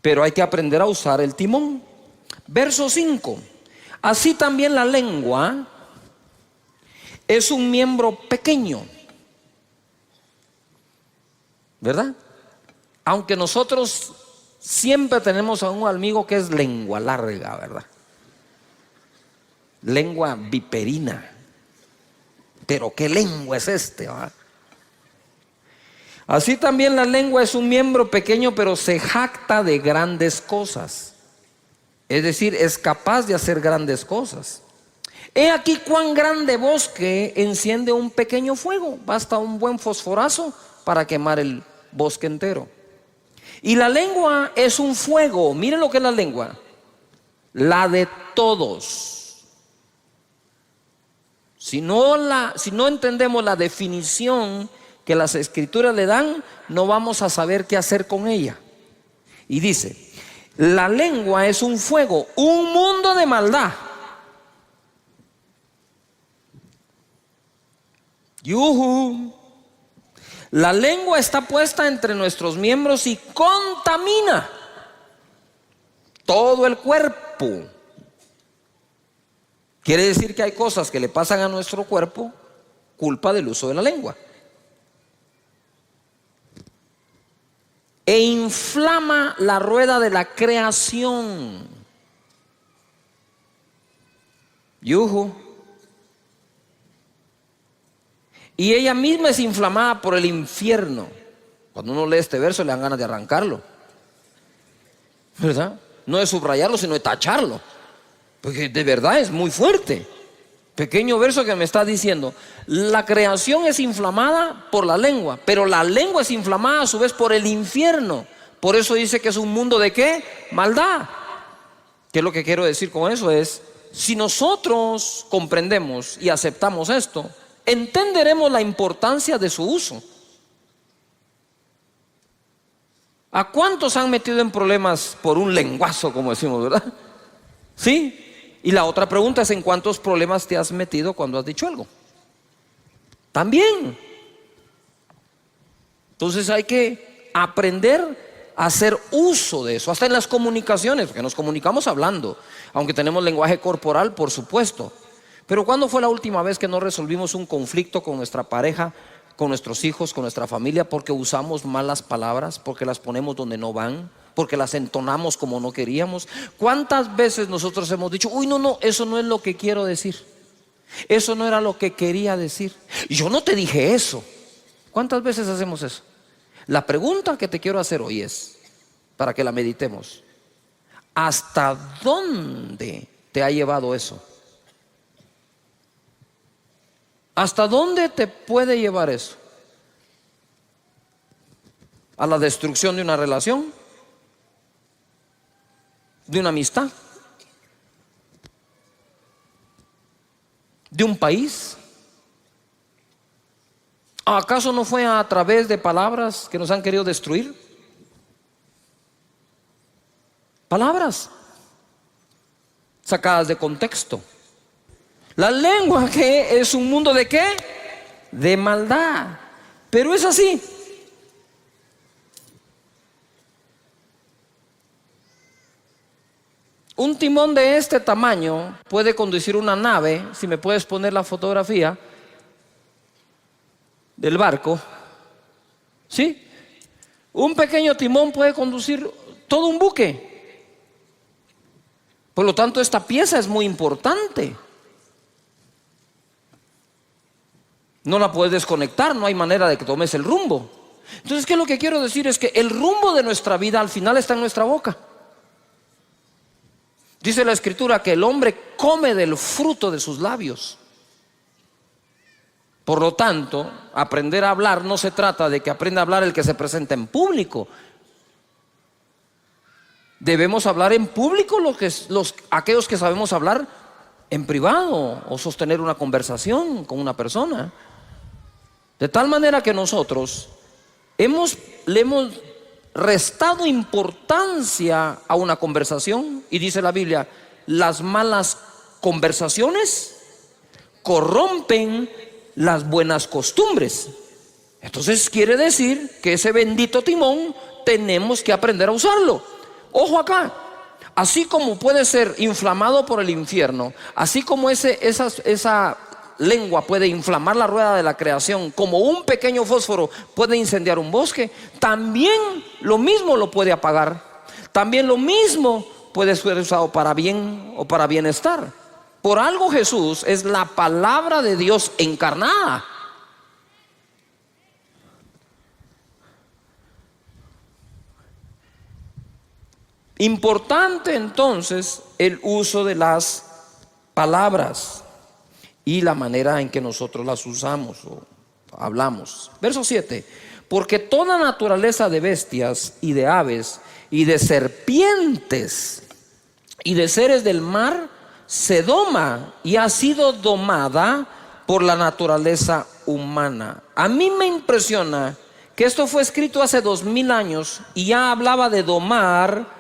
Speaker 1: Pero hay que aprender a usar el timón. Verso 5. Así también la lengua es un miembro pequeño, ¿verdad? Aunque nosotros siempre tenemos a un amigo que es lengua larga, ¿verdad? Lengua viperina. Pero ¿qué lengua es este, ¿verdad? Así también la lengua es un miembro pequeño, pero se jacta de grandes cosas. Es decir, es capaz de hacer grandes cosas. He aquí cuán grande bosque enciende un pequeño fuego. Basta un buen fosforazo para quemar el bosque entero. Y la lengua es un fuego. Miren lo que es la lengua. La de todos. Si no entendemos la definición que las escrituras le dan, no vamos a saber qué hacer con ella. Y dice, la lengua es un fuego, un mundo de maldad. ¡Yujú! La lengua está puesta entre nuestros miembros y contamina todo el cuerpo. Quiere decir que hay cosas que le pasan a nuestro cuerpo culpa del uso de la lengua. E inflama la rueda de la creación. ¡Yujú! Y ella misma es inflamada por el infierno. Cuando uno lee este verso le dan ganas de arrancarlo, ¿verdad? No de subrayarlo, sino de tacharlo, porque de verdad es muy fuerte. Pequeño verso que me está diciendo, la creación es inflamada por la lengua, pero la lengua es inflamada a su vez por el infierno. Por eso dice que es un mundo de ¿qué? Maldad. ¿Qué es lo que quiero decir con eso? Es, si nosotros comprendemos y aceptamos esto, entenderemos la importancia de su uso. ¿A cuántos han metido en problemas por un lenguazo, como decimos, verdad? ¿Sí? Y la otra pregunta es, ¿en cuántos problemas te has metido cuando has dicho algo? También. Entonces hay que aprender a hacer uso de eso, hasta en las comunicaciones, porque nos comunicamos hablando, aunque tenemos lenguaje corporal, por supuesto. Pero ¿cuándo fue la última vez que no resolvimos un conflicto con nuestra pareja, con nuestros hijos, con nuestra familia, porque usamos malas palabras, porque las ponemos donde no van, porque las entonamos como no queríamos? ¿Cuántas veces nosotros hemos dicho, uy, no, eso no es lo que quiero decir, eso no era lo que quería decir, yo no te dije eso? ¿Cuántas veces hacemos eso? La pregunta que te quiero hacer hoy es, para que la meditemos, ¿hasta dónde te ha llevado eso? ¿Hasta dónde te puede llevar eso? ¿A la destrucción de una relación? ¿De una amistad? ¿De un país? ¿Acaso no fue a través de palabras que nos han querido destruir? Palabras sacadas de contexto. La lengua, que es un mundo de ¿qué? De maldad. Pero es así. Un timón de este tamaño puede conducir una nave. Si me puedes poner la fotografía del barco, ¿sí? Un pequeño timón puede conducir todo un buque. Por lo tanto, esta pieza es muy importante. No la puedes desconectar, no hay manera de que tomes el rumbo. Entonces, ¿qué es lo que quiero decir? Es que el rumbo de nuestra vida al final está en nuestra boca. Dice la Escritura que el hombre come del fruto de sus labios. Por lo tanto, aprender a hablar no se trata de que aprenda a hablar el que se presenta en público. Debemos hablar en público aquellos que sabemos hablar en privado o sostener una conversación con una persona. De tal manera que nosotros le hemos restado importancia a una conversación, y dice la Biblia, las malas conversaciones corrompen las buenas costumbres. Entonces quiere decir que ese bendito timón tenemos que aprender a usarlo. Ojo acá, así como puede ser inflamado por el infierno, así como esa lengua puede inflamar la rueda de la creación, como un pequeño fósforo puede incendiar un bosque, también lo mismo lo puede apagar. También lo mismo puede ser usado para bien o para bienestar. Por algo Jesús es la palabra de Dios encarnada. Importante entonces el uso de las palabras y la manera en que nosotros las usamos o hablamos. Verso 7. Porque toda naturaleza de bestias y de aves y de serpientes y de seres del mar se doma y ha sido domada por la naturaleza humana. A mí me impresiona que esto fue escrito hace 2000 años y ya hablaba de domar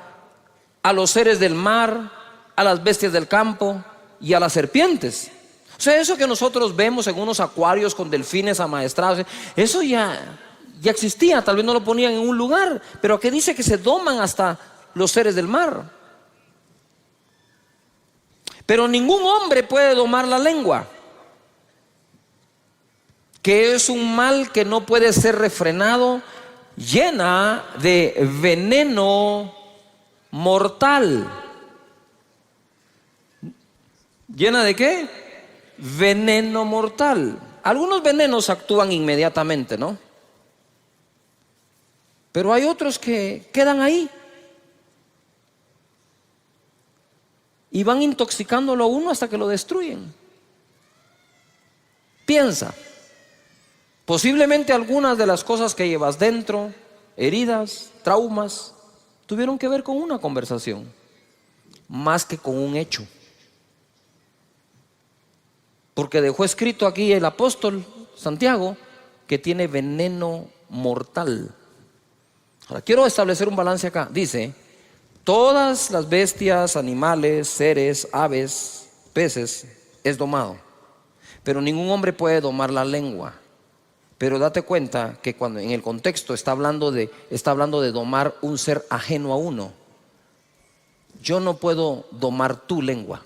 Speaker 1: a los seres del mar, a las bestias del campo y a las serpientes. O sea, eso que nosotros vemos en unos acuarios con delfines amaestrados, eso ya existía. Tal vez no lo ponían en un lugar, pero que dice que se doman hasta los seres del mar. Pero ningún hombre puede domar la lengua, que es un mal que no puede ser refrenado, llena de veneno mortal. ¿Llena de qué? Veneno mortal. Algunos venenos actúan inmediatamente, ¿no? Pero hay otros que quedan ahí y van intoxicándolo a uno hasta que lo destruyen. Piensa, posiblemente algunas de las cosas que llevas dentro, heridas, traumas, tuvieron que ver con una conversación, más que con un hecho. Porque dejó escrito aquí el apóstol Santiago que tiene veneno mortal. Ahora quiero establecer un balance acá. Dice, todas las bestias, animales, seres, aves, peces, es domado. Pero ningún hombre puede domar la lengua. Pero date cuenta que cuando en el contexto está hablando de domar un ser ajeno a uno. Yo no puedo domar tu lengua.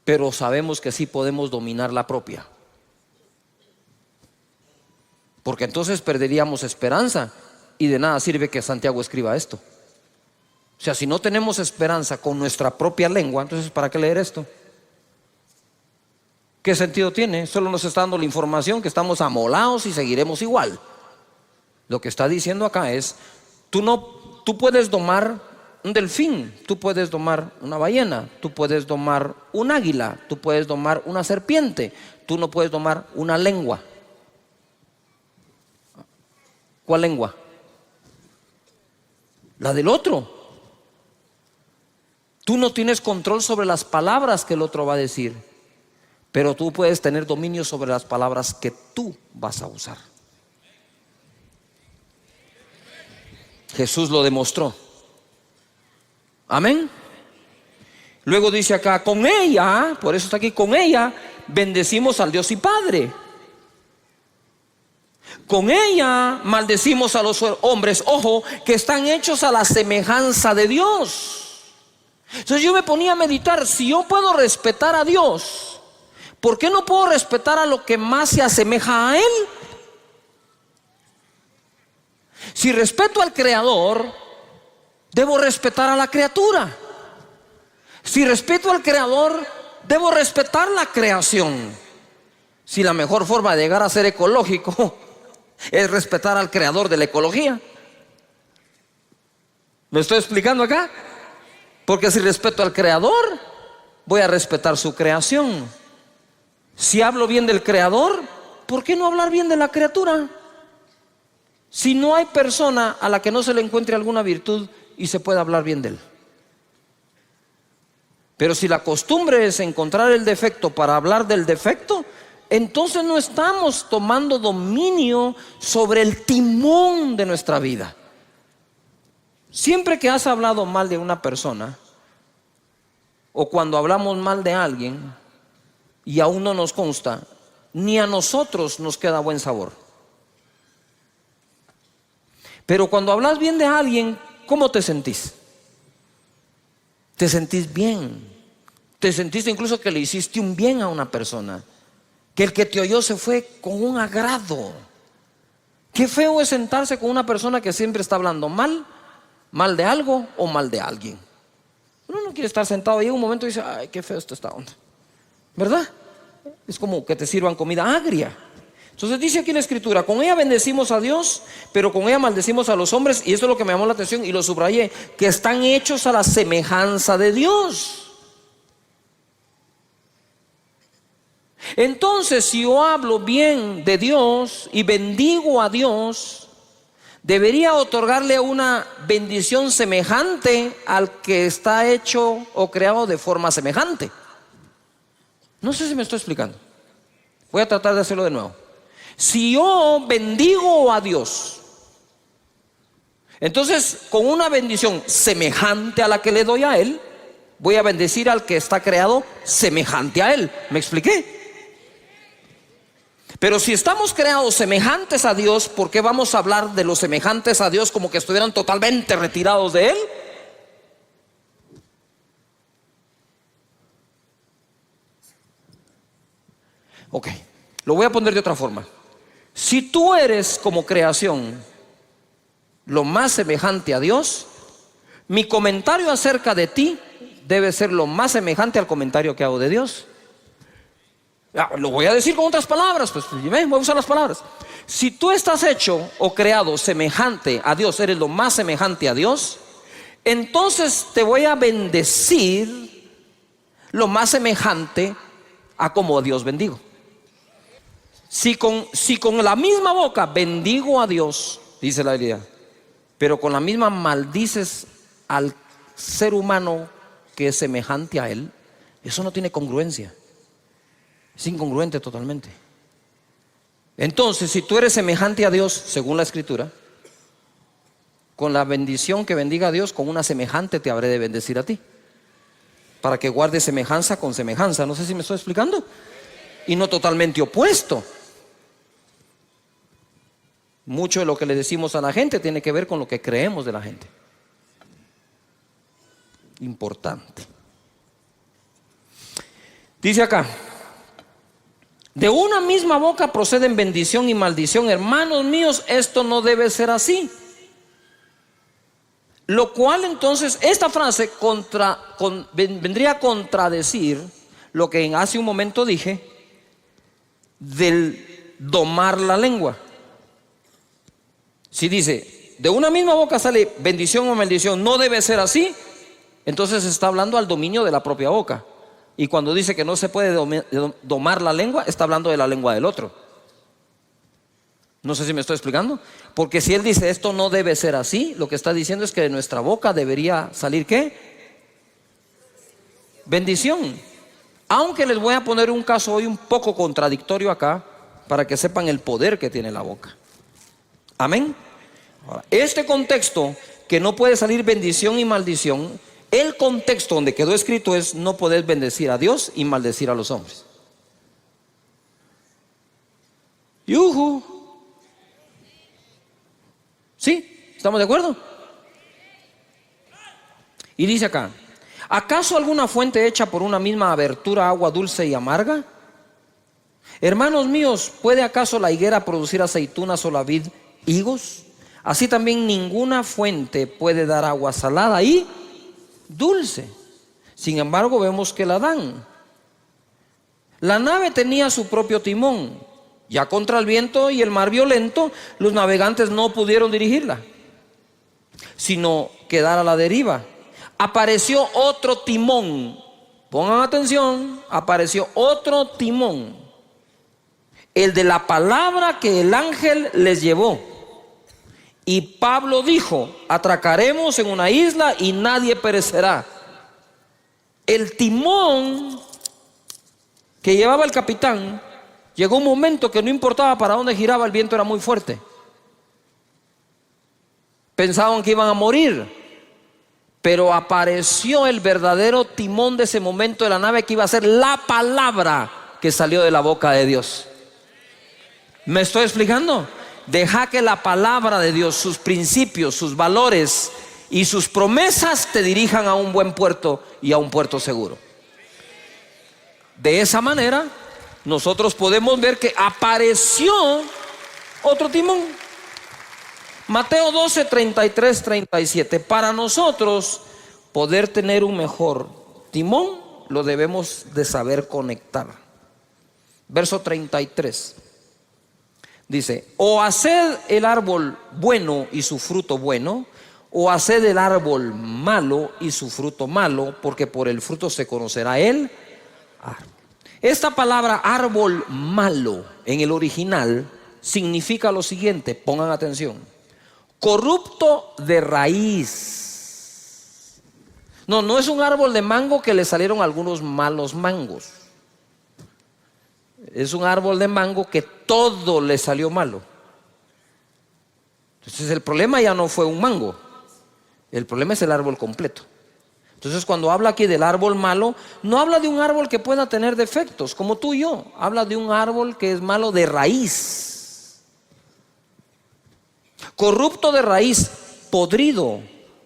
Speaker 1: Pero sabemos que sí podemos dominar la propia. Porque entonces perderíamos esperanza y de nada sirve que Santiago escriba esto. O sea, si no tenemos esperanza con nuestra propia lengua, entonces ¿para qué leer esto? ¿Qué sentido tiene? Solo nos está dando la información que estamos amolados y seguiremos igual. Lo que está diciendo acá es, tú puedes domar un delfín, tú puedes domar una ballena, tú puedes domar un águila, tú puedes domar una serpiente, tú no puedes domar una lengua. ¿Cuál lengua? La del otro. Tú no tienes control sobre las palabras que el otro va a decir, pero tú puedes tener dominio sobre las palabras que tú vas a usar. Jesús lo demostró. Amén. Luego dice acá, con ella, por eso está aquí, con ella bendecimos al Dios y Padre. Con ella maldecimos a los hombres, ojo, que están hechos a la semejanza de Dios. Entonces yo me ponía a meditar, si yo puedo respetar a Dios, ¿por qué no puedo respetar a lo que más se asemeja a Él? Si respeto al Creador, debo respetar a la criatura. Si respeto al Creador, debo respetar la creación. Si la mejor forma de llegar a ser ecológico es respetar al Creador de la ecología. ¿Me estoy explicando acá? Porque si respeto al Creador, voy a respetar su creación. Si hablo bien del Creador, ¿por qué no hablar bien de la criatura? Si no hay persona a la que no se le encuentre alguna virtud y se pueda hablar bien de él. Pero si la costumbre es encontrar el defecto para hablar del defecto, entonces no estamos tomando dominio sobre el timón de nuestra vida. Siempre que has hablado mal de una persona, o cuando hablamos mal de alguien y aún no nos consta, ni a nosotros nos queda buen sabor. Pero cuando hablas bien de alguien, ¿cómo te sentís? Te sentís bien, Te sentiste incluso que le hiciste un bien a una persona, que el que te oyó se fue con un agrado. Qué feo es sentarse con una persona que siempre está hablando mal de algo o mal de alguien. Uno no quiere estar sentado ahí en un momento y dice, ay, qué feo está esta onda, ¿verdad? Es como que te sirvan comida agria. Entonces dice aquí la escritura, con ella bendecimos a Dios, pero con ella maldecimos a los hombres. Y esto es lo que me llamó la atención y lo subrayé, que están hechos a la semejanza de Dios. Entonces, si yo hablo bien de Dios y bendigo a Dios, debería otorgarle una bendición semejante al que está hecho o creado de forma semejante. No sé si me estoy explicando. Voy a tratar de hacerlo de nuevo. Si yo bendigo a Dios, entonces con una bendición semejante a la que le doy a Él, voy a bendecir al que está creado semejante a Él. ¿Me expliqué? Pero si estamos creados semejantes a Dios, ¿por qué vamos a hablar de los semejantes a Dios como que estuvieran totalmente retirados de Él? Ok, lo voy a poner de otra forma. Si tú eres como creación lo más semejante a Dios, mi comentario acerca de ti debe ser lo más semejante al comentario que hago de Dios. Lo voy a decir con otras palabras, pues voy a usar las palabras. Si tú estás hecho o creado semejante a Dios, eres lo más semejante a Dios, entonces te voy a bendecir lo más semejante a como a Dios bendigo. Si con la misma boca bendigo a Dios, dice la Biblia, pero con la misma maldices al ser humano que es semejante a Él, eso no tiene congruencia. Es incongruente totalmente. Entonces, si tú eres semejante a Dios, según la Escritura, con la bendición que bendiga a Dios, con una semejante te habré de bendecir a ti, para que guardes semejanza con semejanza. No sé si me estoy explicando. Y no totalmente opuesto. Mucho de lo que le decimos a la gente tiene que ver con lo que creemos de la gente. Importante. Dice acá, de una misma boca proceden bendición y maldición. Hermanos míos, esto no debe ser así. Lo cual entonces, esta frase vendría a contradecir lo que hace un momento dije del domar la lengua. Si dice, de una misma boca sale bendición o maldición, no debe ser así, entonces está hablando al dominio de la propia boca. Y cuando dice que no se puede domar la lengua, está hablando de la lengua del otro. No sé si me estoy explicando. Porque si él dice esto no debe ser así, lo que está diciendo es que de nuestra boca debería salir ¿qué? Bendición. Aunque les voy a poner un caso hoy un poco contradictorio acá, para que sepan el poder que tiene la boca. Amén. Ahora, este contexto que no puede salir bendición y maldición, el contexto donde quedó escrito es no poder bendecir a Dios y maldecir a los hombres. ¡Yujú! ¿Sí? ¿Estamos de acuerdo? Y dice acá, ¿acaso alguna fuente hecha por una misma abertura agua dulce y amarga? Hermanos míos, ¿puede acaso la higuera producir aceitunas o la vid higos? Así también ninguna fuente puede dar agua salada y dulce. Sin embargo, vemos que la dan. La nave tenía su propio timón. Ya contra el viento y el mar violento, los navegantes no pudieron dirigirla, sino quedar a la deriva. Apareció otro timón. Pongan atención, apareció otro timón, el de la palabra que el ángel les llevó. Y Pablo dijo, atracaremos en una isla y nadie perecerá. El timón que llevaba el capitán, llegó un momento que no importaba para dónde giraba, el viento era muy fuerte. Pensaban que iban a morir, pero apareció el verdadero timón de ese momento de la nave, que iba a ser la palabra que salió de la boca de Dios. ¿Me estoy explicando? Deja que la palabra de Dios, sus principios, sus valores y sus promesas te dirijan a un buen puerto y a un puerto seguro. De esa manera, nosotros podemos ver que apareció otro timón. Mateo 12, 33, 37. Para nosotros poder tener un mejor timón, lo debemos de saber conectar. Verso 33. Dice: o haced el árbol bueno y su fruto bueno, o haced el árbol malo y su fruto malo, porque por el fruto se conocerá el árbol. Esta palabra árbol malo en el original significa lo siguiente, pongan atención: corrupto de raíz. No es un árbol de mango que le salieron algunos malos mangos. Es un árbol de mango que todo le salió malo. Entonces el problema ya no fue un mango, el problema es el árbol completo. Entonces cuando habla aquí del árbol malo, no habla de un árbol que pueda tener defectos como tú y yo, habla de un árbol que es malo de raíz. Corrupto de raíz, podrido,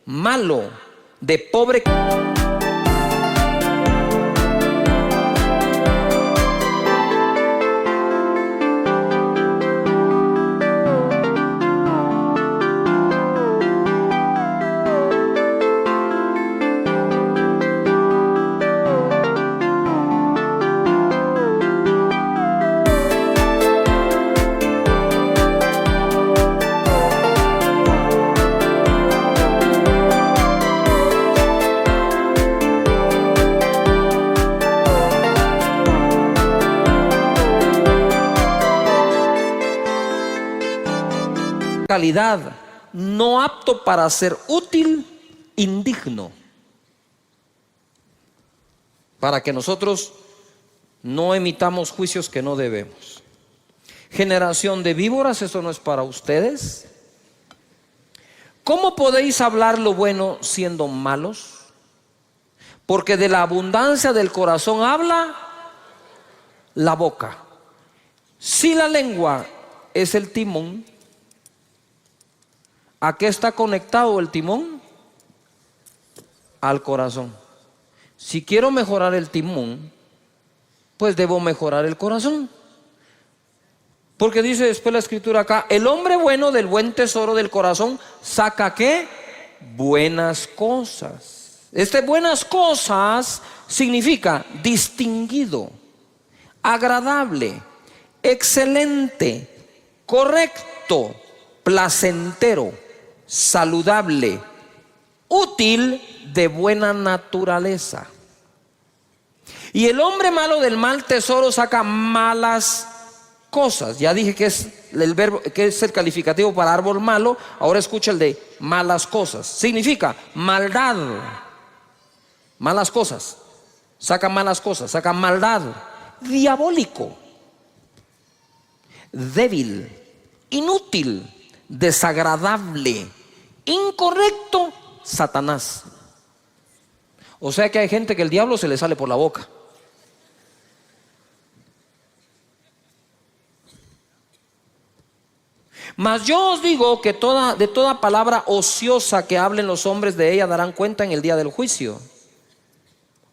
Speaker 1: malo, de pobre. Calidad, no apto para ser útil, indigno. Para que nosotros no emitamos juicios que no debemos. Generación de víboras, eso no es para ustedes. ¿Cómo podéis hablar lo bueno siendo malos? Porque de la abundancia del corazón habla la boca. Si la lengua es el timón, ¿a qué está conectado el timón? Al corazón. Si quiero mejorar el timón, pues debo mejorar el corazón. Porque dice después la escritura acá: el hombre bueno del buen tesoro del corazón saca ¿qué? Buenas cosas. Buenas cosas significa distinguido, agradable, excelente, correcto, placentero, saludable, útil, de buena naturaleza. Y el hombre malo del mal tesoro saca malas cosas. Ya dije que es el verbo, que es el calificativo para árbol malo. Ahora escucha el de malas cosas. Significa maldad. Malas cosas. Saca malas cosas, saca maldad. Diabólico, débil, inútil, desagradable, incorrecto, Satanás. O sea que hay gente que el diablo se le sale por la boca. Mas yo os digo que de toda palabra ociosa que hablen los hombres, de ella darán cuenta en el día del juicio.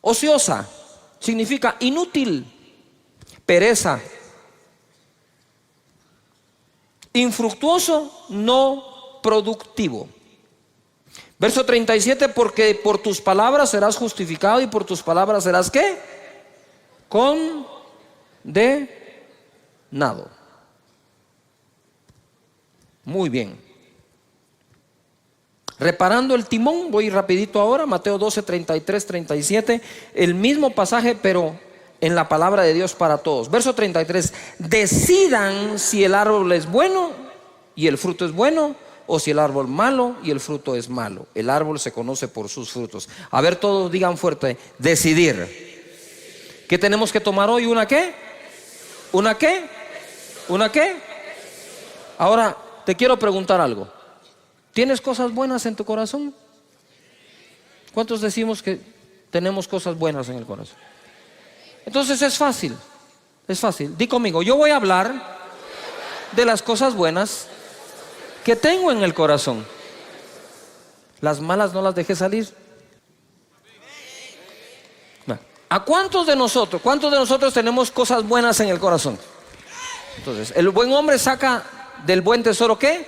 Speaker 1: Ociosa significa inútil, pereza, infructuoso, no productivo. Verso 37: porque por tus palabras serás justificado y por tus palabras serás ¿qué? Condenado. Muy bien. Reparando el timón, voy rapidito ahora, Mateo 12, 33, 37, el mismo pasaje pero en la palabra de Dios para todos. Verso 33: decidan si el árbol es bueno y el fruto es bueno, o si el árbol malo y el fruto es malo. El árbol se conoce por sus frutos. A ver, todos digan fuerte: decidir. ¿Qué tenemos que tomar hoy? ¿Una qué? ¿Una qué? ¿Una qué? Ahora te quiero preguntar algo. ¿Tienes cosas buenas en tu corazón? ¿Cuántos decimos que tenemos cosas buenas en el corazón? Entonces es fácil. Es fácil. Di conmigo: yo voy a hablar de las cosas buenas que tengo en el corazón. Las malas no las dejé salir. No. ¿A cuántos de nosotros tenemos cosas buenas en el corazón? Entonces, el buen hombre saca del buen tesoro ¿qué?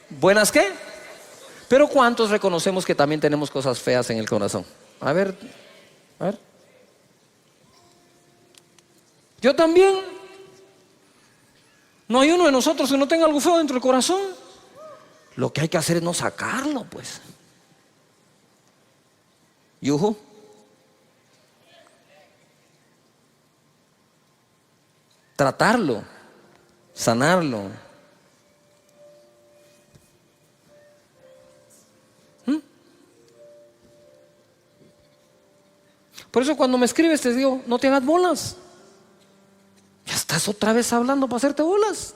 Speaker 1: ¿Buenas qué? Pero ¿cuántos reconocemos que también tenemos cosas feas en el corazón? A ver. Yo también. No hay uno de nosotros que no tenga algo feo dentro del corazón. Lo que hay que hacer es no sacarlo, pues. Yuhu. Tratarlo, sanarlo. Por eso cuando me escribes te digo, no te hagas bolas. Ya estás otra vez hablando para hacerte bolas.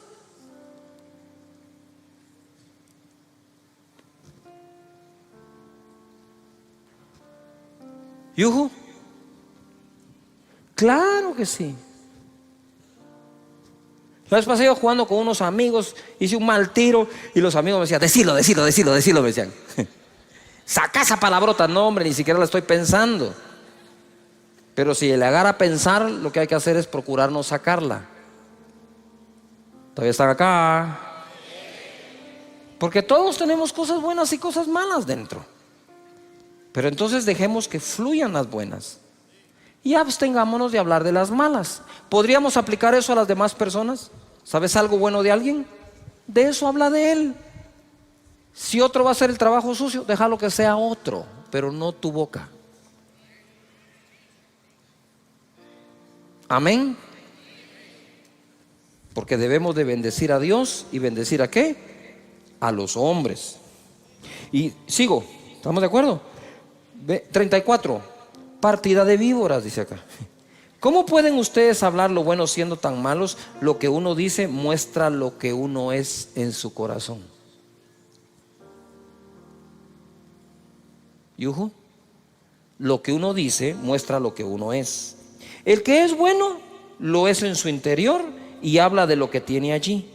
Speaker 1: Yuhu. Claro que sí. La vez pasé yo jugando con unos amigos, hice un mal tiro y los amigos me decían, decilo, me decían. Saca esa palabrota, no hombre, ni siquiera la estoy pensando. Pero si le agarra a pensar, lo que hay que hacer es procurar no sacarla. Todavía están acá. Porque todos tenemos cosas buenas y cosas malas dentro. Pero entonces dejemos que fluyan las buenas y abstengámonos de hablar de las malas. ¿Podríamos aplicar eso a las demás personas? ¿Sabes algo bueno de alguien? De eso habla de él. Si otro va a hacer el trabajo sucio, déjalo que sea otro, pero no tu boca. Amén. Porque debemos de bendecir a Dios. ¿Y bendecir a qué? A los hombres. Y sigo, ¿estamos de acuerdo? 34. Partida de víboras, dice acá. ¿Cómo pueden ustedes hablar lo bueno siendo tan malos? Lo que uno dice muestra lo que uno es en su corazón. ¿Yuhu? Lo que uno dice muestra lo que uno es. El que es bueno lo es en su interior y habla de lo que tiene allí.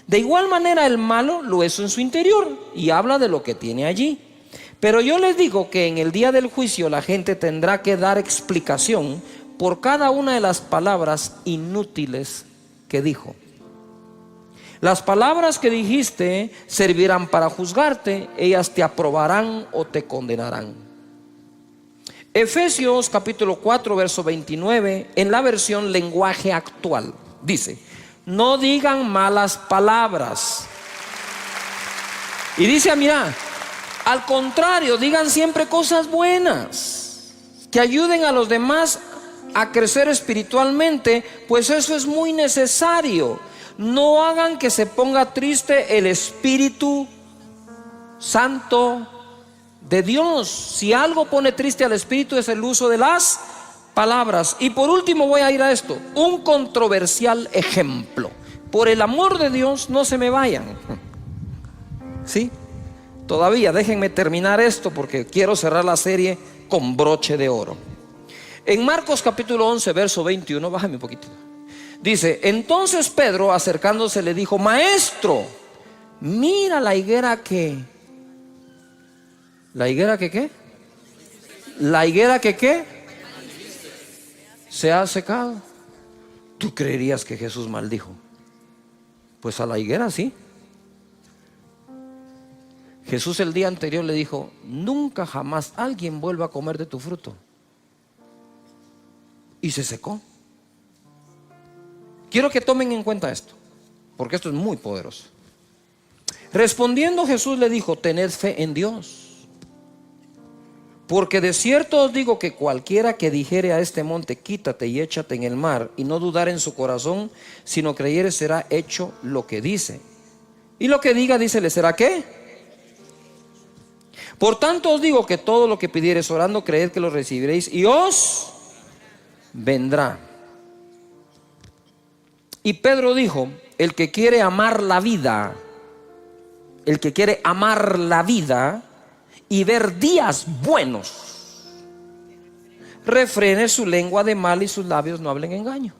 Speaker 1: De igual manera el malo lo es en su interior y habla de lo que tiene allí. Pero yo les digo que en el día del juicio la gente tendrá que dar explicación por cada una de las palabras inútiles que dijo. Las palabras que dijiste servirán para juzgarte, ellas te aprobarán o te condenarán. Efesios capítulo 4 verso 29 en la versión lenguaje actual dice: no digan malas palabras. Y dice, mira, al contrario, digan siempre cosas buenas que ayuden a los demás a crecer espiritualmente, pues eso es muy necesario. No hagan que se ponga triste el Espíritu Santo de Dios. Si algo pone triste al Espíritu es el uso de las palabras. Y por último voy a ir a esto, un controversial ejemplo. Por el amor de Dios, no se me vayan. ¿Sí? Todavía déjenme terminar esto porque quiero cerrar la serie con broche de oro. En Marcos capítulo 11 verso 21, bájame un poquito. Dice, entonces Pedro acercándose le dijo: maestro, mira la higuera que... ¿La higuera que qué? La higuera que qué se ha secado. ¿Tú creerías que Jesús maldijo? Pues a la higuera sí. Jesús el día anterior le dijo: nunca jamás alguien vuelva a comer de tu fruto. Y se secó. Quiero que tomen en cuenta esto, porque esto es muy poderoso. Respondiendo Jesús le dijo: tened fe en Dios, porque de cierto os digo que cualquiera que dijere a este monte: quítate y échate en el mar, y no dudar en su corazón, sino creyere, será hecho lo que dice. Y lo que diga, dice, le será ¿qué? Por tanto os digo que todo lo que pidiereis orando, creed que lo recibiréis y os vendrá. Y Pedro dijo: el que quiere amar la vida, el que quiere amar la vida y ver días buenos, refrene su lengua de mal y sus labios no hablen engaño.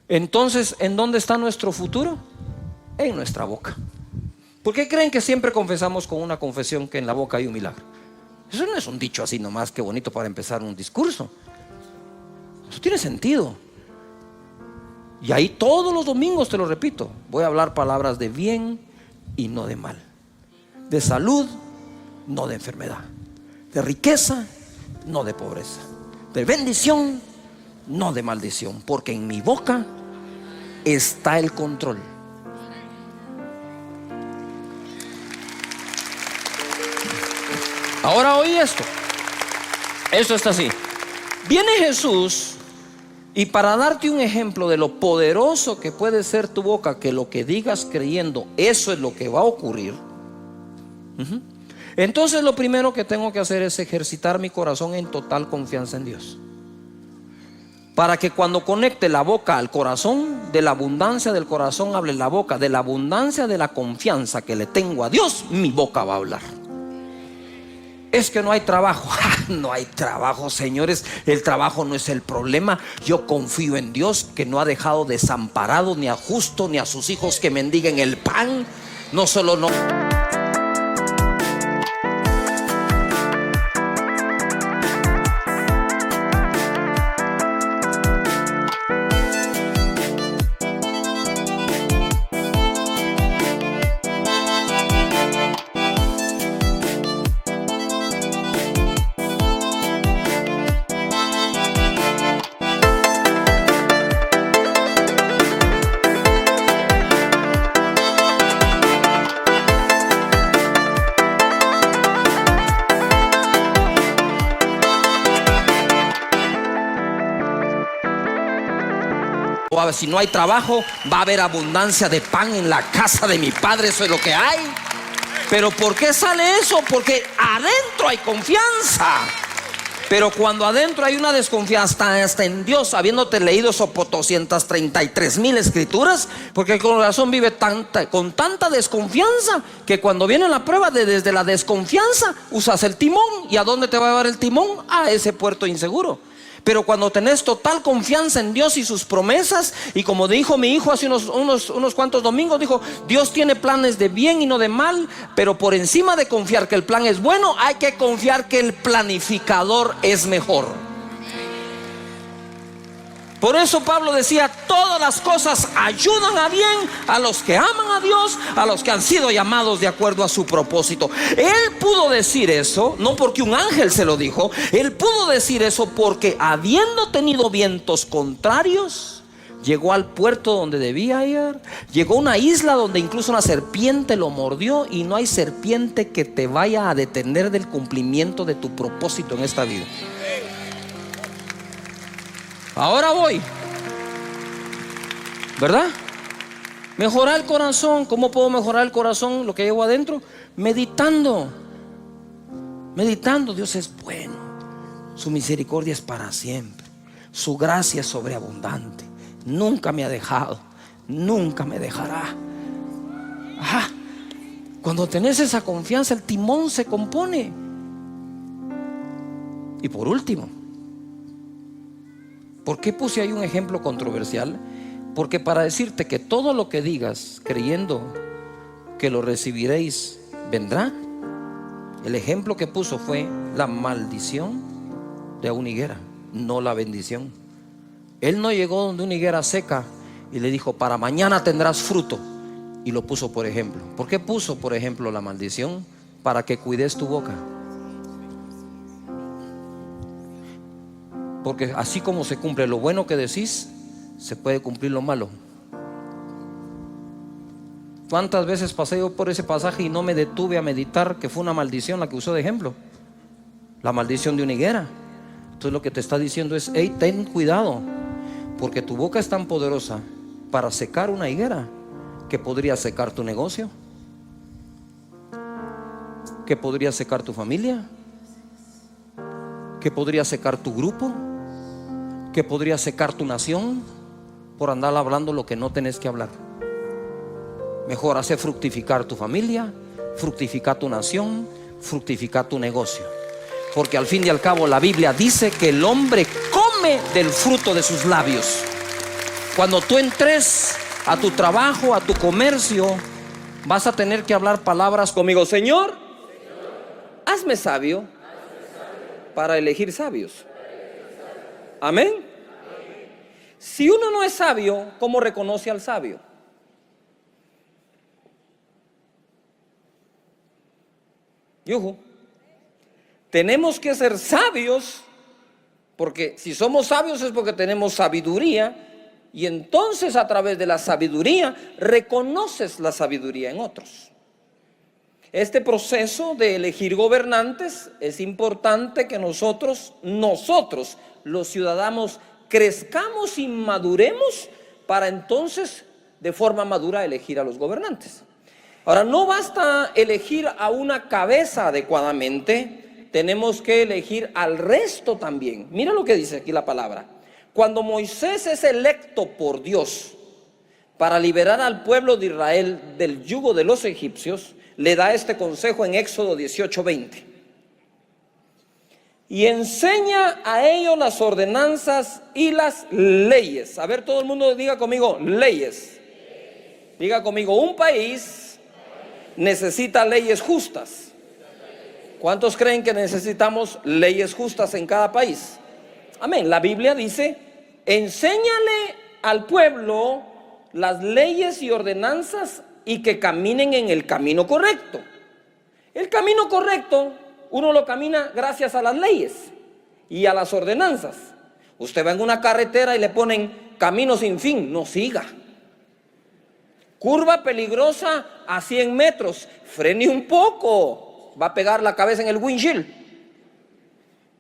Speaker 1: Entonces, ¿en dónde está nuestro futuro? En nuestra boca. ¿Por qué creen que siempre confesamos con una confesión que en la boca hay un milagro? Eso no es un dicho así nomás, que bonito para empezar un discurso. Eso tiene sentido. Y ahí todos los domingos, te lo repito, voy a hablar palabras de bien y no de mal, de salud, no de enfermedad, de riqueza, no de pobreza, de bendición, no de maldición, porque en mi boca está el control. Ahora oí esto. Esto está así. Viene Jesús, y para darte un ejemplo de lo poderoso que puede ser tu boca, que lo que digas creyendo, eso es lo que va a ocurrir. Entonces lo primero que tengo que hacer es ejercitar mi corazón en total confianza en Dios, para que cuando conecte la boca al corazón, de la abundancia del corazón hable la boca. De la abundancia de la confianza que le tengo a Dios, mi boca va a hablar. Es que no hay trabajo. No hay trabajo, señores. El trabajo no es el problema. Yo confío en Dios, que no ha dejado desamparado ni a justo ni a sus hijos que mendiguen el pan. No solo no. Si no hay trabajo, va a haber abundancia de pan en la casa de mi padre. Eso es lo que hay. Pero ¿por qué sale eso? Porque adentro hay confianza. Pero cuando adentro hay una desconfianza hasta en Dios, habiéndote leído esos 233,000 escrituras, porque el corazón vive con tanta desconfianza, que cuando viene la prueba, desde la desconfianza usas el timón. ¿Y a dónde te va a llevar el timón? A ese puerto inseguro. Pero cuando tenés total confianza en Dios y sus promesas, y como dijo mi hijo hace unos cuantos domingos, dijo: Dios tiene planes de bien y no de mal. Pero por encima de confiar que el plan es bueno, hay que confiar que el planificador es mejor. Por eso Pablo decía: todas las cosas ayudan a bien a los que aman a Dios, a los que han sido llamados de acuerdo a su propósito. Él pudo decir eso no porque un ángel se lo dijo. Él pudo decir eso porque, habiendo tenido vientos contrarios, llegó al puerto donde debía ir. Llegó a una isla donde incluso una serpiente lo mordió. Y no hay serpiente que te vaya a detener del cumplimiento de tu propósito en esta vida. Ahora voy, ¿verdad? Mejorar el corazón. ¿Cómo puedo mejorar el corazón? Lo que llevo adentro, meditando. Dios es bueno, su misericordia es para siempre, su gracia es sobreabundante, nunca me ha dejado, nunca me dejará. Cuando tenés esa confianza, el timón se compone. Y por último, ¿por qué puse ahí un ejemplo controversial? Porque para decirte que todo lo que digas creyendo que lo recibiréis vendrá, el ejemplo que puso fue la maldición de una higuera, no la bendición. Él no llegó donde una higuera seca y le dijo: para mañana tendrás fruto, y lo puso por ejemplo. ¿Por qué puso por ejemplo la maldición? Para que cuides tu boca. Porque así como se cumple lo bueno que decís, se puede cumplir lo malo. ¿Cuántas veces pasé yo por ese pasaje y no me detuve a meditar que fue una maldición la que usó de ejemplo? La maldición de una higuera. Entonces lo que te está diciendo es: hey, ten cuidado, porque tu boca es tan poderosa para secar una higuera que podría secar tu negocio, que podría secar tu familia, que podría secar tu grupo, que podría secar tu nación por andar hablando lo que no tenés que hablar. Mejor hacer fructificar tu familia, fructificar tu nación, fructificar tu negocio. Porque al fin y al cabo la Biblia dice que el hombre come del fruto de sus labios. Cuando tú entres a tu trabajo, a tu comercio, vas a tener que hablar palabras conmigo: Señor, hazme sabio para elegir sabios. Amén. Si uno no es sabio, ¿cómo reconoce al sabio? Yujú. Tenemos que ser sabios, porque si somos sabios es porque tenemos sabiduría, y entonces a través de la sabiduría reconoces la sabiduría en otros. Este proceso de elegir gobernantes es importante que nosotros los ciudadanos crezcamos y maduremos para entonces de forma madura elegir a los gobernantes. Ahora, no basta elegir a una cabeza adecuadamente, tenemos que elegir al resto también. Mira lo que dice aquí la palabra. Cuando Moisés es electo por Dios para liberar al pueblo de Israel del yugo de los egipcios, le da este consejo en Éxodo 18:20. Y enseña a ellos las ordenanzas y las leyes. A ver, todo el mundo diga conmigo, leyes. Diga conmigo, un país necesita leyes justas. ¿Cuántos creen que necesitamos leyes justas en cada país? Amén. La Biblia dice, enséñale al pueblo las leyes y ordenanzas y que caminen en el camino correcto. El camino correcto, uno lo camina gracias a las leyes y a las ordenanzas. Usted va en una carretera y le ponen camino sin fin, no siga. Curva peligrosa a 100 metros, frene un poco, va a pegar la cabeza en el windshield.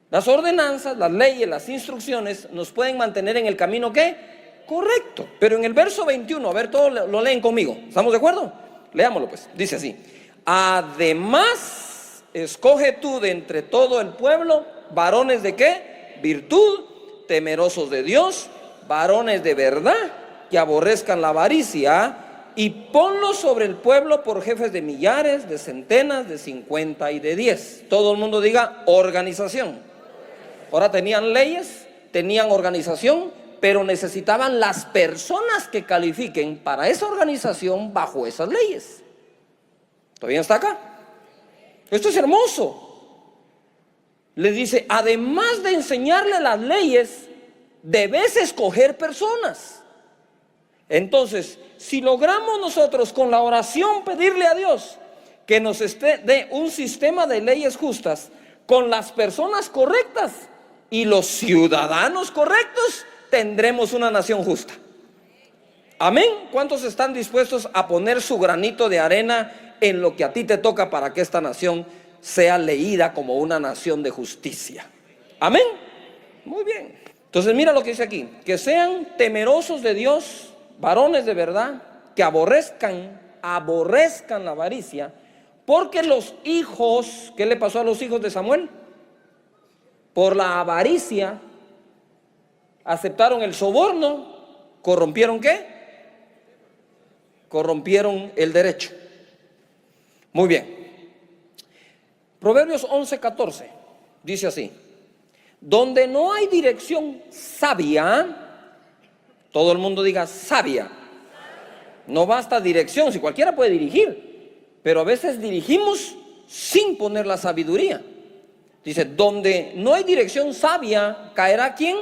Speaker 1: Las ordenanzas, las leyes, las instrucciones nos pueden mantener en el camino ¿qué? Correcto. Pero en el verso 21, a ver, todos lo leen conmigo, ¿estamos de acuerdo? Leámoslo pues, dice así: además, escoge tú de entre todo el pueblo varones de ¿qué? Virtud, temerosos de Dios, varones de verdad, que aborrezcan la avaricia, y ponlos sobre el pueblo por jefes de millares, de centenas, de 50 y de 10. Todo el mundo diga organización. Ahora tenían leyes, tenían organización, pero necesitaban las personas que califiquen para esa organización bajo esas leyes. ¿Todavía está acá? Esto es hermoso. Les dice, además de enseñarle las leyes, debes escoger personas. Entonces, si logramos nosotros con la oración pedirle a Dios que nos dé un sistema de leyes justas con las personas correctas y los ciudadanos correctos, tendremos una nación justa. Amén. ¿Cuántos están dispuestos a poner su granito de arena en lo que a ti te toca para que esta nación sea leída como una nación de justicia? Amén. Muy bien. Entonces mira lo que dice aquí: que sean temerosos de Dios, varones de verdad, que aborrezcan la avaricia, porque los hijos, ¿qué le pasó a los hijos de Samuel? Por la avaricia aceptaron el soborno, corrompieron ¿qué? Corrompieron el derecho. Muy bien. Proverbios 11:14 dice así: donde no hay dirección sabia, todo el mundo diga sabia. No basta dirección, si cualquiera puede dirigir, pero a veces dirigimos sin poner la sabiduría. Dice, donde no hay dirección sabia, ¿caerá quién?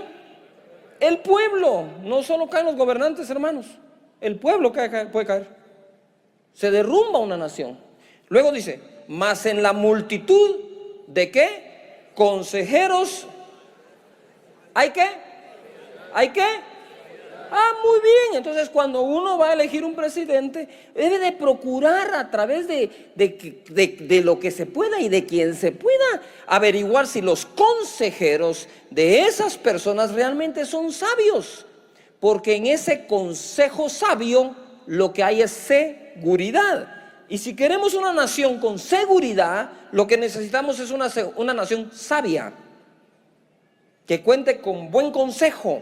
Speaker 1: El pueblo. No solo caen los gobernantes, hermanos, el pueblo puede caer. Se derrumba una nación. Luego dice, mas en la multitud de ¿qué? Consejeros, ¿hay qué? ¿Hay qué? Muy bien. Entonces cuando uno va a elegir un presidente, debe de procurar a través de lo que se pueda y de quien se pueda averiguar si los consejeros de esas personas realmente son sabios, porque en ese consejo sabio lo que hay es seguridad. Y si queremos una nación con seguridad, lo que necesitamos es una nación sabia, que cuente con buen consejo,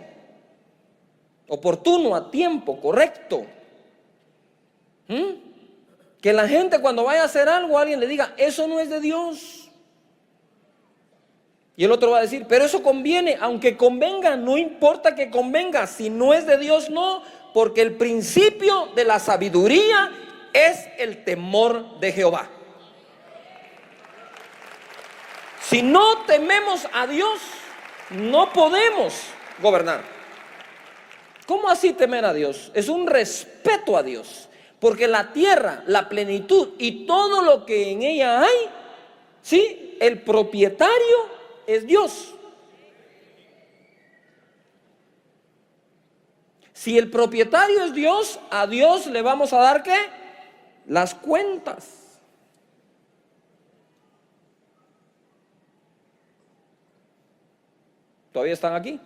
Speaker 1: oportuno, a tiempo, correcto. Que la gente cuando vaya a hacer algo, alguien le diga, eso no es de Dios. Y el otro va a decir, pero eso conviene. Aunque convenga, no importa que convenga. Si no es de Dios, no. Porque el principio de la sabiduría es el temor de Jehová. Si no tememos a Dios, no podemos gobernar. ¿Cómo así temer a Dios? Es un respeto a Dios, porque la tierra, la plenitud y todo lo que en ella hay, ¿sí? El propietario es Dios. Si el propietario es Dios, a Dios le vamos a dar ¿qué? Las cuentas. ¿Todavía están aquí?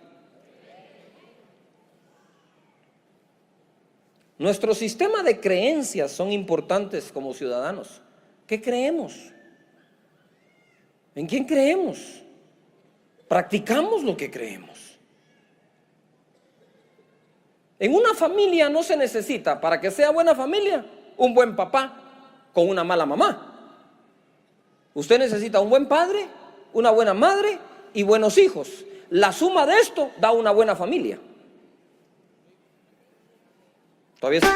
Speaker 1: Nuestro sistema de creencias son importantes como ciudadanos. ¿Qué creemos? ¿En quién creemos? Practicamos lo que creemos. En una familia no se necesita, para que sea buena familia, un buen papá con una mala mamá. Usted necesita un buen padre, una buena madre y buenos hijos. La suma de esto da una buena familia. Todavía está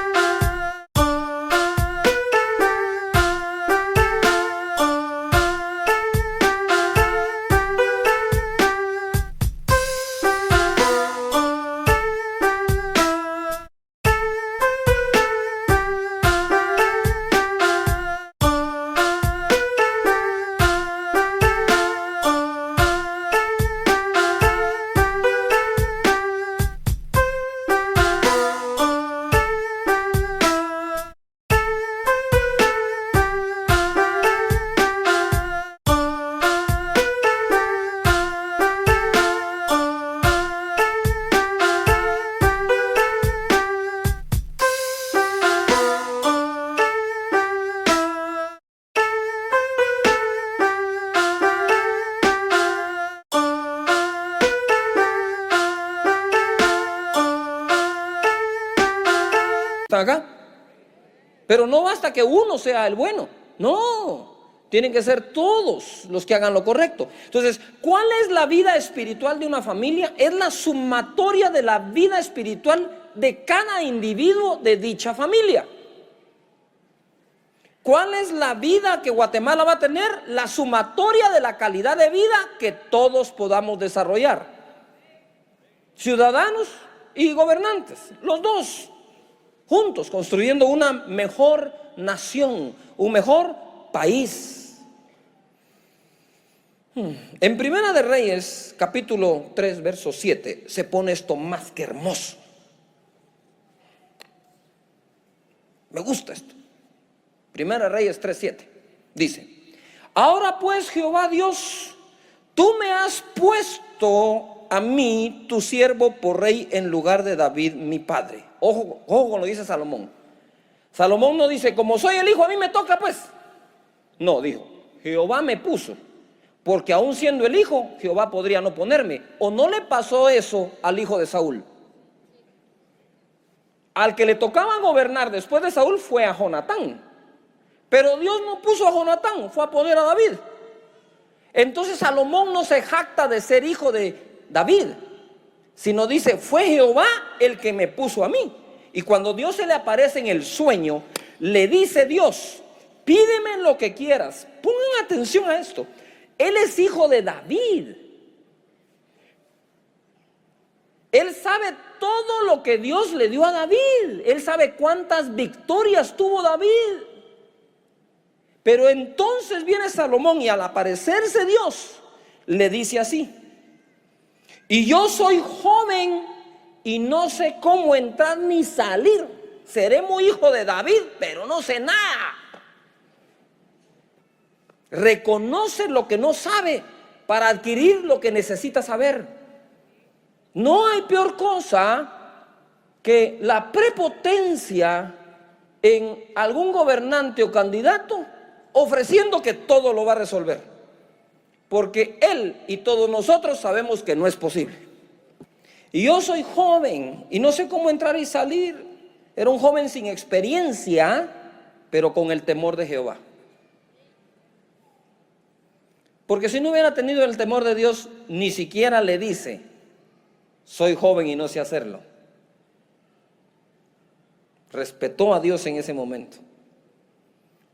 Speaker 1: acá. Pero no basta que uno sea el bueno, no, tienen que ser todos los que hagan lo correcto. Entonces, ¿cuál es la vida espiritual de una familia? Es la sumatoria de la vida espiritual de cada individuo de dicha familia. ¿Cuál es la vida que Guatemala va a tener? La sumatoria de la calidad de vida que todos podamos desarrollar. Ciudadanos y gobernantes, los dos juntos, construyendo una mejor nación, un mejor país. En Primera de Reyes, capítulo 3, verso 7, se pone esto más que hermoso. Me gusta esto. Primera de Reyes 3:7 dice: ahora pues, Jehová Dios, tú me has puesto a mí, tu siervo, por rey en lugar de David, mi padre. Ojo, ojo con lo que dice Salomón. Salomón no dice, como soy el hijo, a mí me toca pues. No, dijo, Jehová me puso, porque aún siendo el hijo, Jehová podría no ponerme. ¿O no le pasó eso al hijo de Saúl? Al que le tocaba gobernar después de Saúl fue a Jonatán. Pero Dios no puso a Jonatán, fue a poner a David. Entonces Salomón no se jacta de ser hijo de David, sino dice, fue Jehová el que me puso a mí. Y cuando Dios se le aparece en el sueño, le dice Dios, pídeme lo que quieras. Pongan atención a esto. Él es hijo de David. Él sabe todo lo que Dios le dio a David. Él sabe cuántas victorias tuvo David. Pero entonces viene Salomón y al aparecerse Dios, le dice así: y yo soy joven y no sé cómo entrar ni salir. Seré muy hijo de David, pero no sé nada. Reconoce lo que no sabe para adquirir lo que necesita saber. No hay peor cosa que la prepotencia en algún gobernante o candidato ofreciendo que todo lo va a resolver, porque él y todos nosotros sabemos que no es posible. Y yo soy joven y no sé cómo entrar y salir. Era un joven sin experiencia, pero con el temor de Jehová. Porque si no hubiera tenido el temor de Dios, ni siquiera le dice, soy joven y no sé hacerlo. Respetó a Dios en ese momento.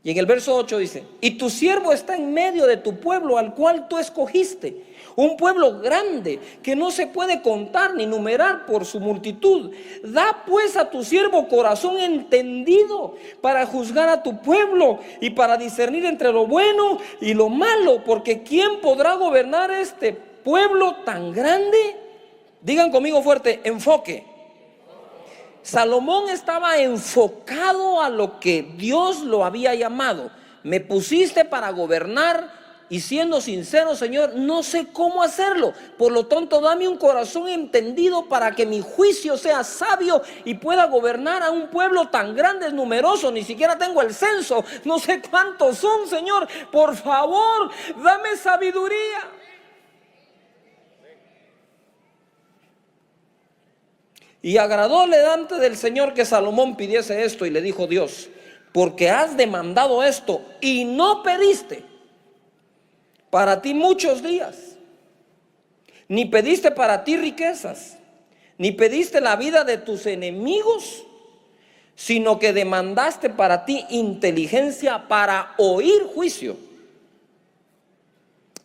Speaker 1: Y en el verso 8 dice: y tu siervo está en medio de tu pueblo al cual tú escogiste, un pueblo grande que no se puede contar ni numerar por su multitud. Da pues a tu siervo corazón entendido para juzgar a tu pueblo y para discernir entre lo bueno y lo malo, porque ¿quién podrá gobernar este pueblo tan grande? Digan conmigo fuerte: enfoque. Salomón estaba enfocado a lo que Dios lo había llamado. Me pusiste para gobernar y, siendo sincero, Señor, no sé cómo hacerlo. Por lo tanto, dame un corazón entendido para que mi juicio sea sabio y pueda gobernar a un pueblo tan grande, numeroso. Ni siquiera tengo el censo, no sé cuántos son, Señor. Por favor, dame sabiduría. Y agradóle delante del Señor que Salomón pidiese esto, y le dijo Dios: porque has demandado esto y no pediste para ti muchos días, ni pediste para ti riquezas, ni pediste la vida de tus enemigos, sino que demandaste para ti inteligencia para oír juicio.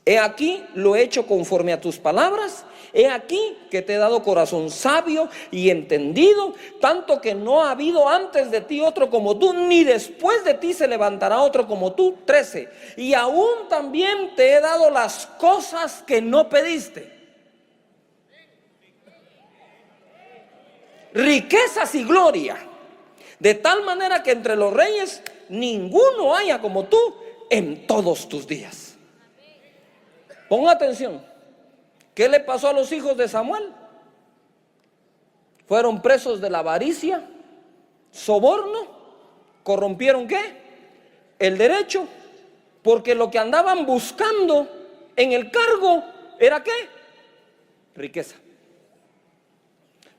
Speaker 1: He aquí lo he hecho conforme a tus palabras. He aquí que te he dado corazón sabio y entendido, tanto que no ha habido antes de ti otro como tú, ni después de ti se levantará otro como tú. 13. Y aún también te he dado las cosas que no pediste, riquezas y gloria, de tal manera que entre los reyes ninguno haya como tú en todos tus días. Pon atención. ¿Qué le pasó a los hijos de Samuel? Fueron presos de la avaricia, soborno, corrompieron ¿qué? El derecho, porque lo que andaban buscando en el cargo era ¿qué? Riqueza.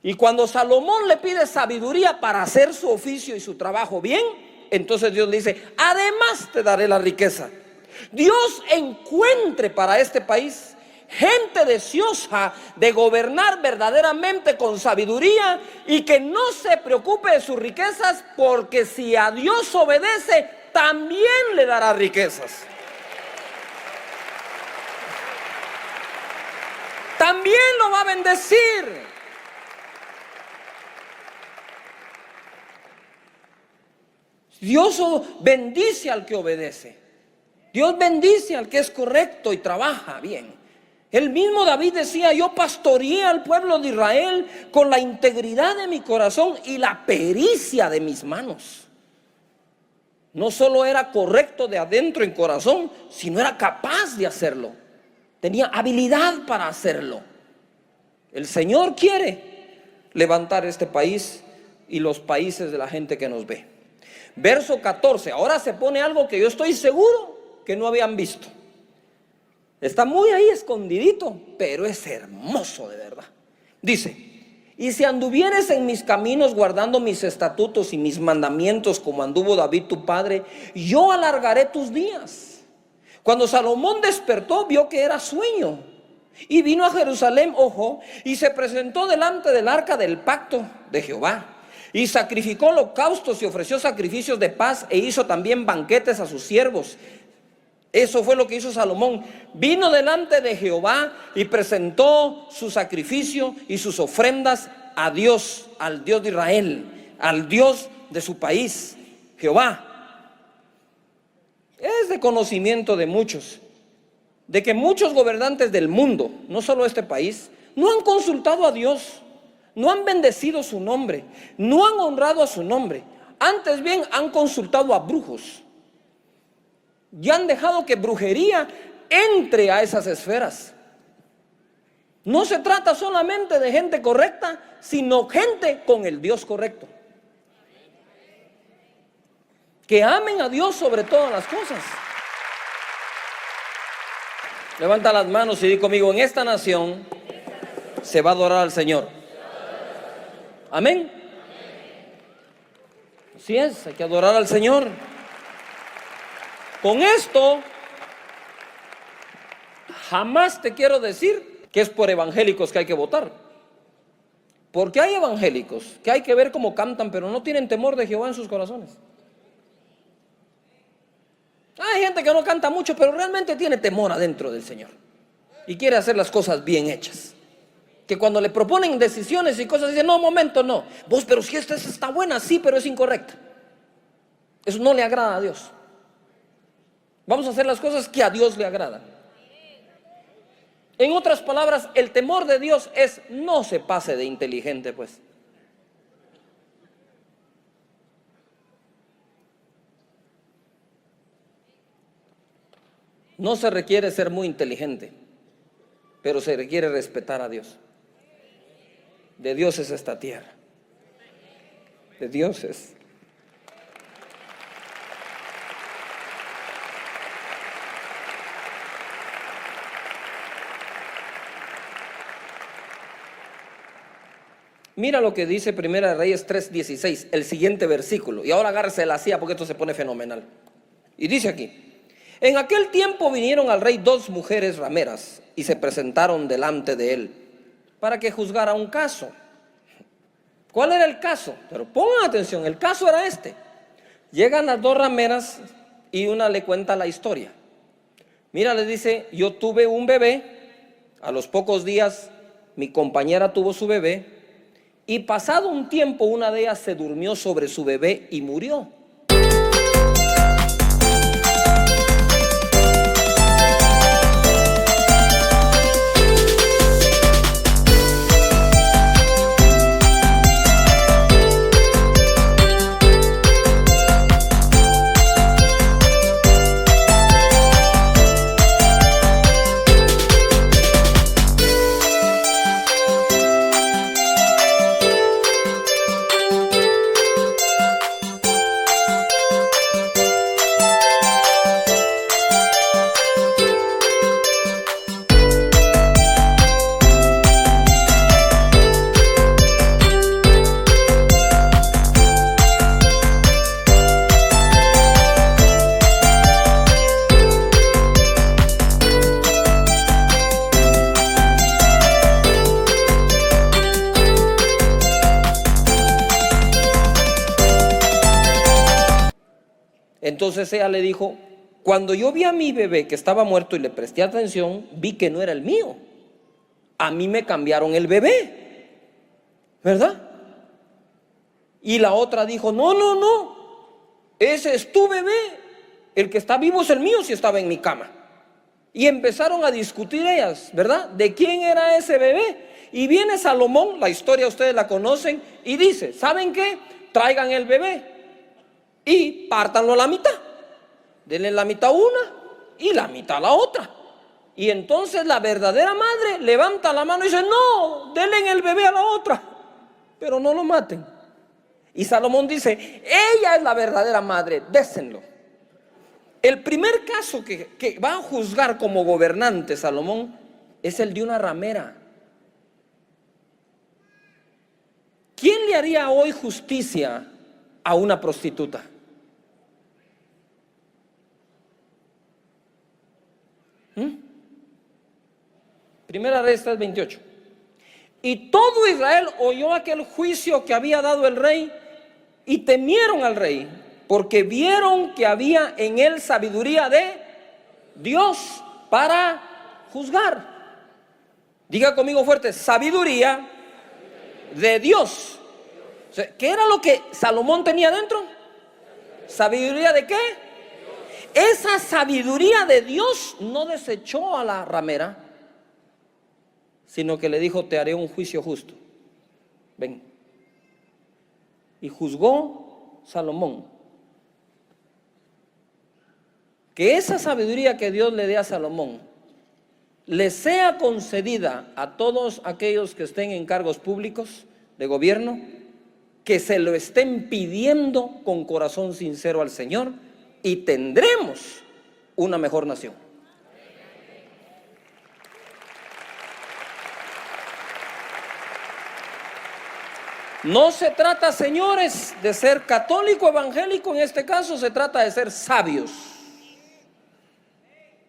Speaker 1: Y cuando Salomón le pide sabiduría para hacer su oficio y su trabajo bien, entonces Dios le dice: además te daré la riqueza. Dios encuentre para este país gente deseosa de gobernar verdaderamente con sabiduría y que no se preocupe de sus riquezas, porque si a Dios obedece, también le dará riquezas. También lo va a bendecir. Dios bendice al que obedece. Dios bendice al que es correcto y trabaja bien. El mismo David decía: yo pastoreé al pueblo de Israel con la integridad de mi corazón y la pericia de mis manos. No solo era correcto de adentro en corazón, sino era capaz de hacerlo. Tenía habilidad para hacerlo. El Señor quiere levantar este país y los países de la gente que nos ve. Verso 14. Ahora se pone algo que yo estoy seguro que no habían visto. Está muy ahí escondidito, pero es hermoso de verdad. Dice: y si anduvieres en mis caminos guardando mis estatutos y mis mandamientos como anduvo David tu padre, yo alargaré tus días. Cuando Salomón despertó, vio que era sueño, y vino a Jerusalén, ojo, y se presentó delante del arca del pacto de Jehová, y sacrificó holocaustos y ofreció sacrificios de paz, e hizo también banquetes a sus siervos. Eso fue lo que hizo Salomón. Vino delante de Jehová y presentó su sacrificio y sus ofrendas a Dios, al Dios de Israel, al Dios de su país, Jehová. Es de conocimiento de muchos, de que muchos gobernantes del mundo, no solo este país, no han consultado a Dios, no han bendecido su nombre, no han honrado a su nombre. Antes bien han consultado a brujos. Y han dejado que brujería entre a esas esferas. No se trata solamente de gente correcta, sino gente con el Dios correcto, que amen a Dios sobre todas las cosas. Levanta las manos y di conmigo: en esta nación se va a adorar al Señor. Amén. Así es, hay que adorar al Señor. Con esto, jamás te quiero decir que es por evangélicos que hay que votar. Porque hay evangélicos que hay que ver cómo cantan, pero no tienen temor de Jehová en sus corazones. Hay gente que no canta mucho, pero realmente tiene temor adentro del Señor y quiere hacer las cosas bien hechas. Que cuando le proponen decisiones y cosas, dice, no, momento, no. Vos, pero si esta está buena, sí, pero es incorrecta. Eso no le agrada a Dios. Vamos a hacer las cosas que a Dios le agradan. En otras palabras, el temor de Dios es no se pase de inteligente, pues. No se requiere ser muy inteligente, pero se requiere respetar a Dios. De Dios es esta tierra. De Dios es. Mira lo que dice Primera de Reyes 3:16, el siguiente versículo. Y ahora agárrese la silla porque esto se pone fenomenal. Y dice aquí: en aquel tiempo vinieron al rey dos mujeres rameras y se presentaron delante de él para que juzgara un caso. ¿Cuál era el caso? Pero pongan atención, el caso era este. Llegan las dos rameras y una le cuenta la historia. Mira, le dice, yo tuve un bebé, a los pocos días mi compañera tuvo su bebé, y pasado un tiempo una de ellas se durmió sobre su bebé y murió. Entonces ella le dijo, cuando yo vi a mi bebé que estaba muerto y le presté atención, vi que no era el mío. A mí me cambiaron el bebé, ¿verdad? Y la otra dijo, no, ese es tu bebé, el que está vivo es el mío si estaba en mi cama. Y empezaron a discutir ellas, ¿verdad? ¿De quién era ese bebé? Y viene Salomón, la historia ustedes la conocen, y dice, ¿saben qué? Traigan el bebé y pártanlo a la mitad. Denle la mitad a una y la mitad a la otra. Y entonces la verdadera madre levanta la mano y dice, no, denle el bebé a la otra, pero no lo maten. Y Salomón dice, ella es la verdadera madre, désenlo. El primer caso que va a juzgar como gobernante Salomón es el de una ramera. ¿Quién le haría hoy justicia a una prostituta? Primera Reyes 3:28. Y todo Israel oyó aquel juicio que había dado el rey y temieron al rey, porque vieron que había en él sabiduría de Dios para juzgar. Diga conmigo fuerte, sabiduría de Dios. O sea, ¿qué era lo que Salomón tenía dentro? ¿Sabiduría de qué? Esa sabiduría de Dios no desechó a la ramera, sino que le dijo, te haré un juicio justo. Ven. Y juzgó Salomón. Que esa sabiduría que Dios le dé a Salomón le sea concedida a todos aquellos que estén en cargos públicos de gobierno, que se lo estén pidiendo con corazón sincero al Señor, y tendremos una mejor nación. No se trata, señores, de ser católico evangélico, en este caso se trata de ser sabios,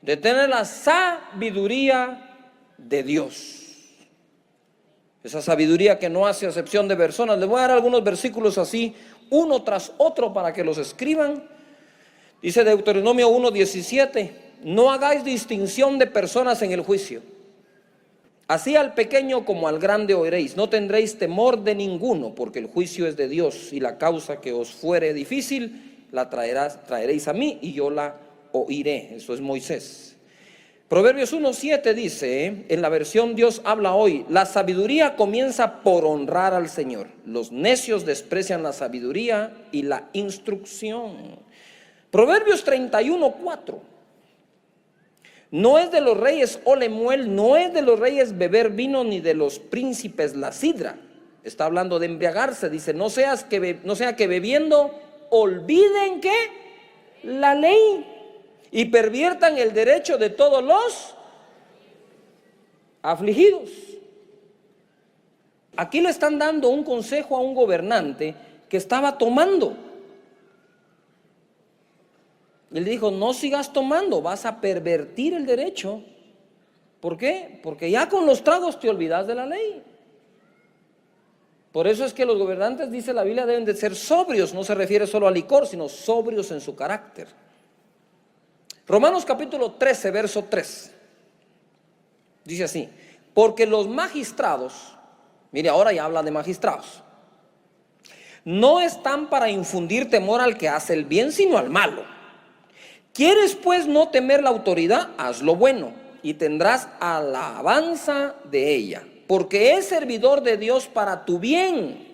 Speaker 1: de tener la sabiduría de Dios. Esa sabiduría que no hace acepción de personas. Les voy a dar algunos versículos así, uno tras otro, para que los escriban. Dice Deuteronomio 1:17: no hagáis distinción de personas en el juicio. Así al pequeño como al grande oiréis. No tendréis temor de ninguno, porque el juicio es de Dios, y la causa que os fuere difícil la traeréis a mí, y yo la oiré. Eso es Moisés. Proverbios 1:7 dice, en la versión Dios habla hoy: la sabiduría comienza por honrar al Señor. Los necios desprecian la sabiduría y la instrucción. Proverbios 31:4: no es de los reyes Olemuel, no es de los reyes beber vino, ni de los príncipes la sidra. Está hablando de embriagarse. Dice, no sea que bebiendo olviden que la ley y perviertan el derecho de todos los afligidos. Aquí le están dando un consejo a un gobernante que estaba tomando. Él dijo, no sigas tomando, vas a pervertir el derecho. ¿Por qué? Porque ya con los tragos te olvidas de la ley. Por eso es que los gobernantes, dice la Biblia, deben de ser sobrios. No se refiere solo al licor, sino sobrios en su carácter. Romanos capítulo 13, verso 3. Dice así: porque los magistrados, mire, ahora ya habla de magistrados, no están para infundir temor al que hace el bien, sino al malo. ¿Quieres pues no temer la autoridad? Haz lo bueno y tendrás alabanza de ella, porque es servidor de Dios para tu bien.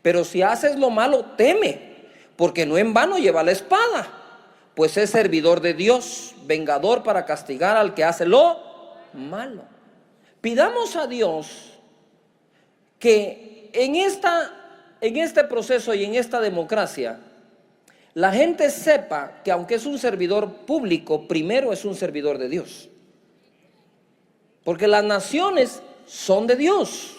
Speaker 1: Pero si haces lo malo, teme, porque no en vano lleva la espada, pues es servidor de Dios, vengador para castigar al que hace lo malo. Pidamos a Dios que en este proceso y en esta democracia, la gente sepa que aunque es un servidor público, primero es un servidor de Dios. Porque las naciones son de Dios.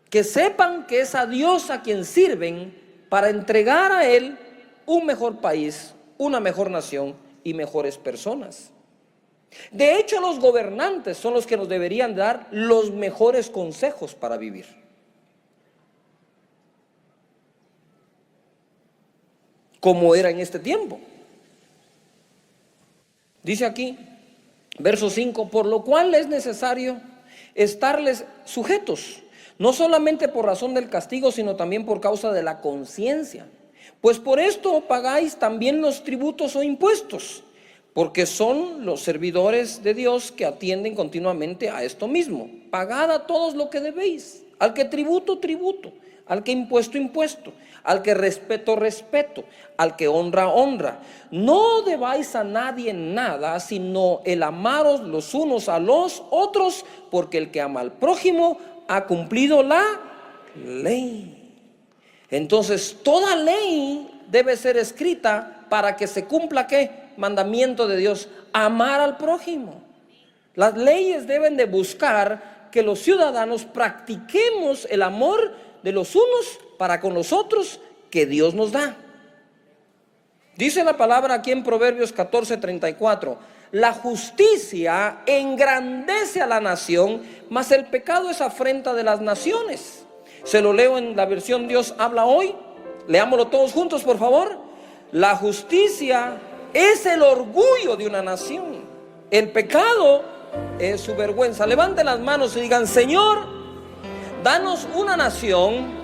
Speaker 1: Que sepan que es a Dios a quien sirven para entregar a Él un mejor país, una mejor nación y mejores personas. De hecho, los gobernantes son los que nos deberían dar los mejores consejos para vivir. Como era en este tiempo. Dice aquí, verso 5, por lo cual es necesario estarles sujetos, no solamente por razón del castigo, sino también por causa de la conciencia. Pues por esto pagáis también los tributos o impuestos, porque son los servidores de Dios que atienden continuamente a esto mismo. Pagad a todos lo que debéis, al que tributo, tributo, al que impuesto, impuesto, al que respeto, respeto, al que honra, honra. No debáis a nadie nada, sino el amaros los unos a los otros, porque el que ama al prójimo ha cumplido la ley. Entonces, toda ley debe ser escrita para que se cumpla, ¿qué? Mandamiento de Dios: amar al prójimo. Las leyes deben de buscar que los ciudadanos practiquemos el amor de los unos para con los otros que Dios nos da. Dice la palabra aquí en Proverbios 14:34: la justicia engrandece a la nación, mas el pecado es afrenta de las naciones. Se lo leo en la versión Dios habla hoy. Leámoslo todos juntos, por favor. La justicia es el orgullo de una nación, el pecado es su vergüenza. Levanten las manos y digan: Señor, danos una nación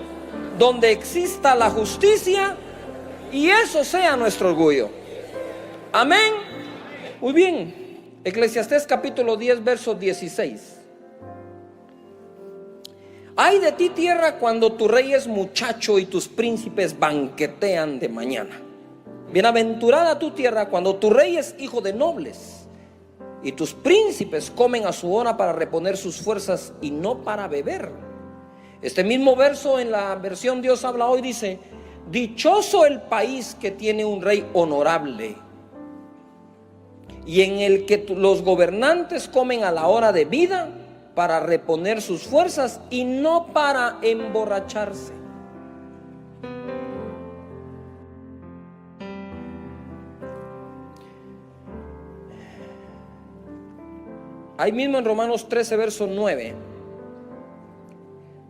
Speaker 1: donde exista la justicia y eso sea nuestro orgullo. Amén. Muy bien. Eclesiastés capítulo 10, verso 16. Ay de ti, tierra, cuando tu rey es muchacho y tus príncipes banquetean de mañana. Bienaventurada tu tierra cuando tu rey es hijo de nobles y tus príncipes comen a su hora para reponer sus fuerzas y no para beber. Este mismo verso en la versión Dios habla hoy dice: dichoso el país que tiene un rey honorable y en el que los gobernantes comen a la hora de vida para reponer sus fuerzas y no para emborracharse. Ahí mismo en Romanos 13, verso 9,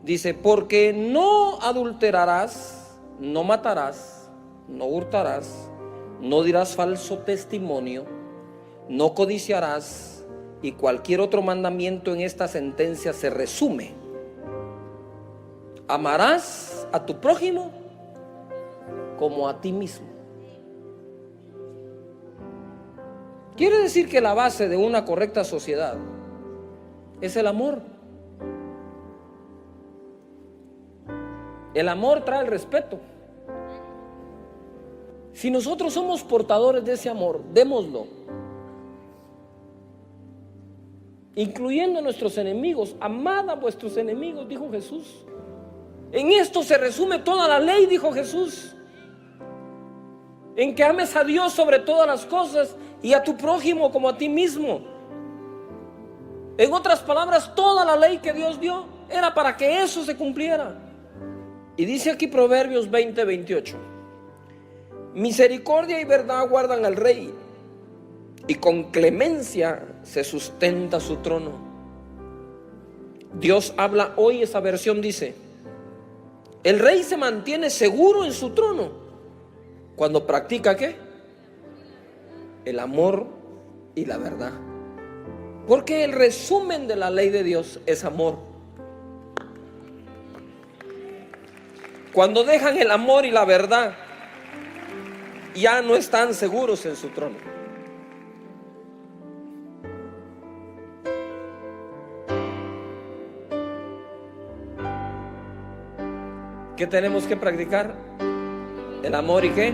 Speaker 1: dice: porque no adulterarás, no matarás, no hurtarás, no dirás falso testimonio, no codiciarás, y cualquier otro mandamiento en esta sentencia se resume: amarás a tu prójimo como a ti mismo. Quiere decir que la base de una correcta sociedad es el amor. El amor trae el respeto. Si nosotros somos portadores de ese amor, démoslo, incluyendo a nuestros enemigos. Amad a vuestros enemigos, dijo Jesús. En esto se resume toda la ley, dijo Jesús, en que ames a Dios sobre todas las cosas y a tu prójimo como a ti mismo. En otras palabras, toda la ley que Dios dio era para que eso se cumpliera. Y dice aquí Proverbios 20:28: misericordia y verdad guardan al rey, y con clemencia se sustenta su trono. Dios habla hoy, esa versión dice: el rey se mantiene seguro en su trono cuando practica ¿qué? El amor y la verdad. Porque el resumen de la ley de Dios es amor. Cuando dejan el amor y la verdad, ya no están seguros en su trono. ¿Qué tenemos que practicar? El amor y ¿qué?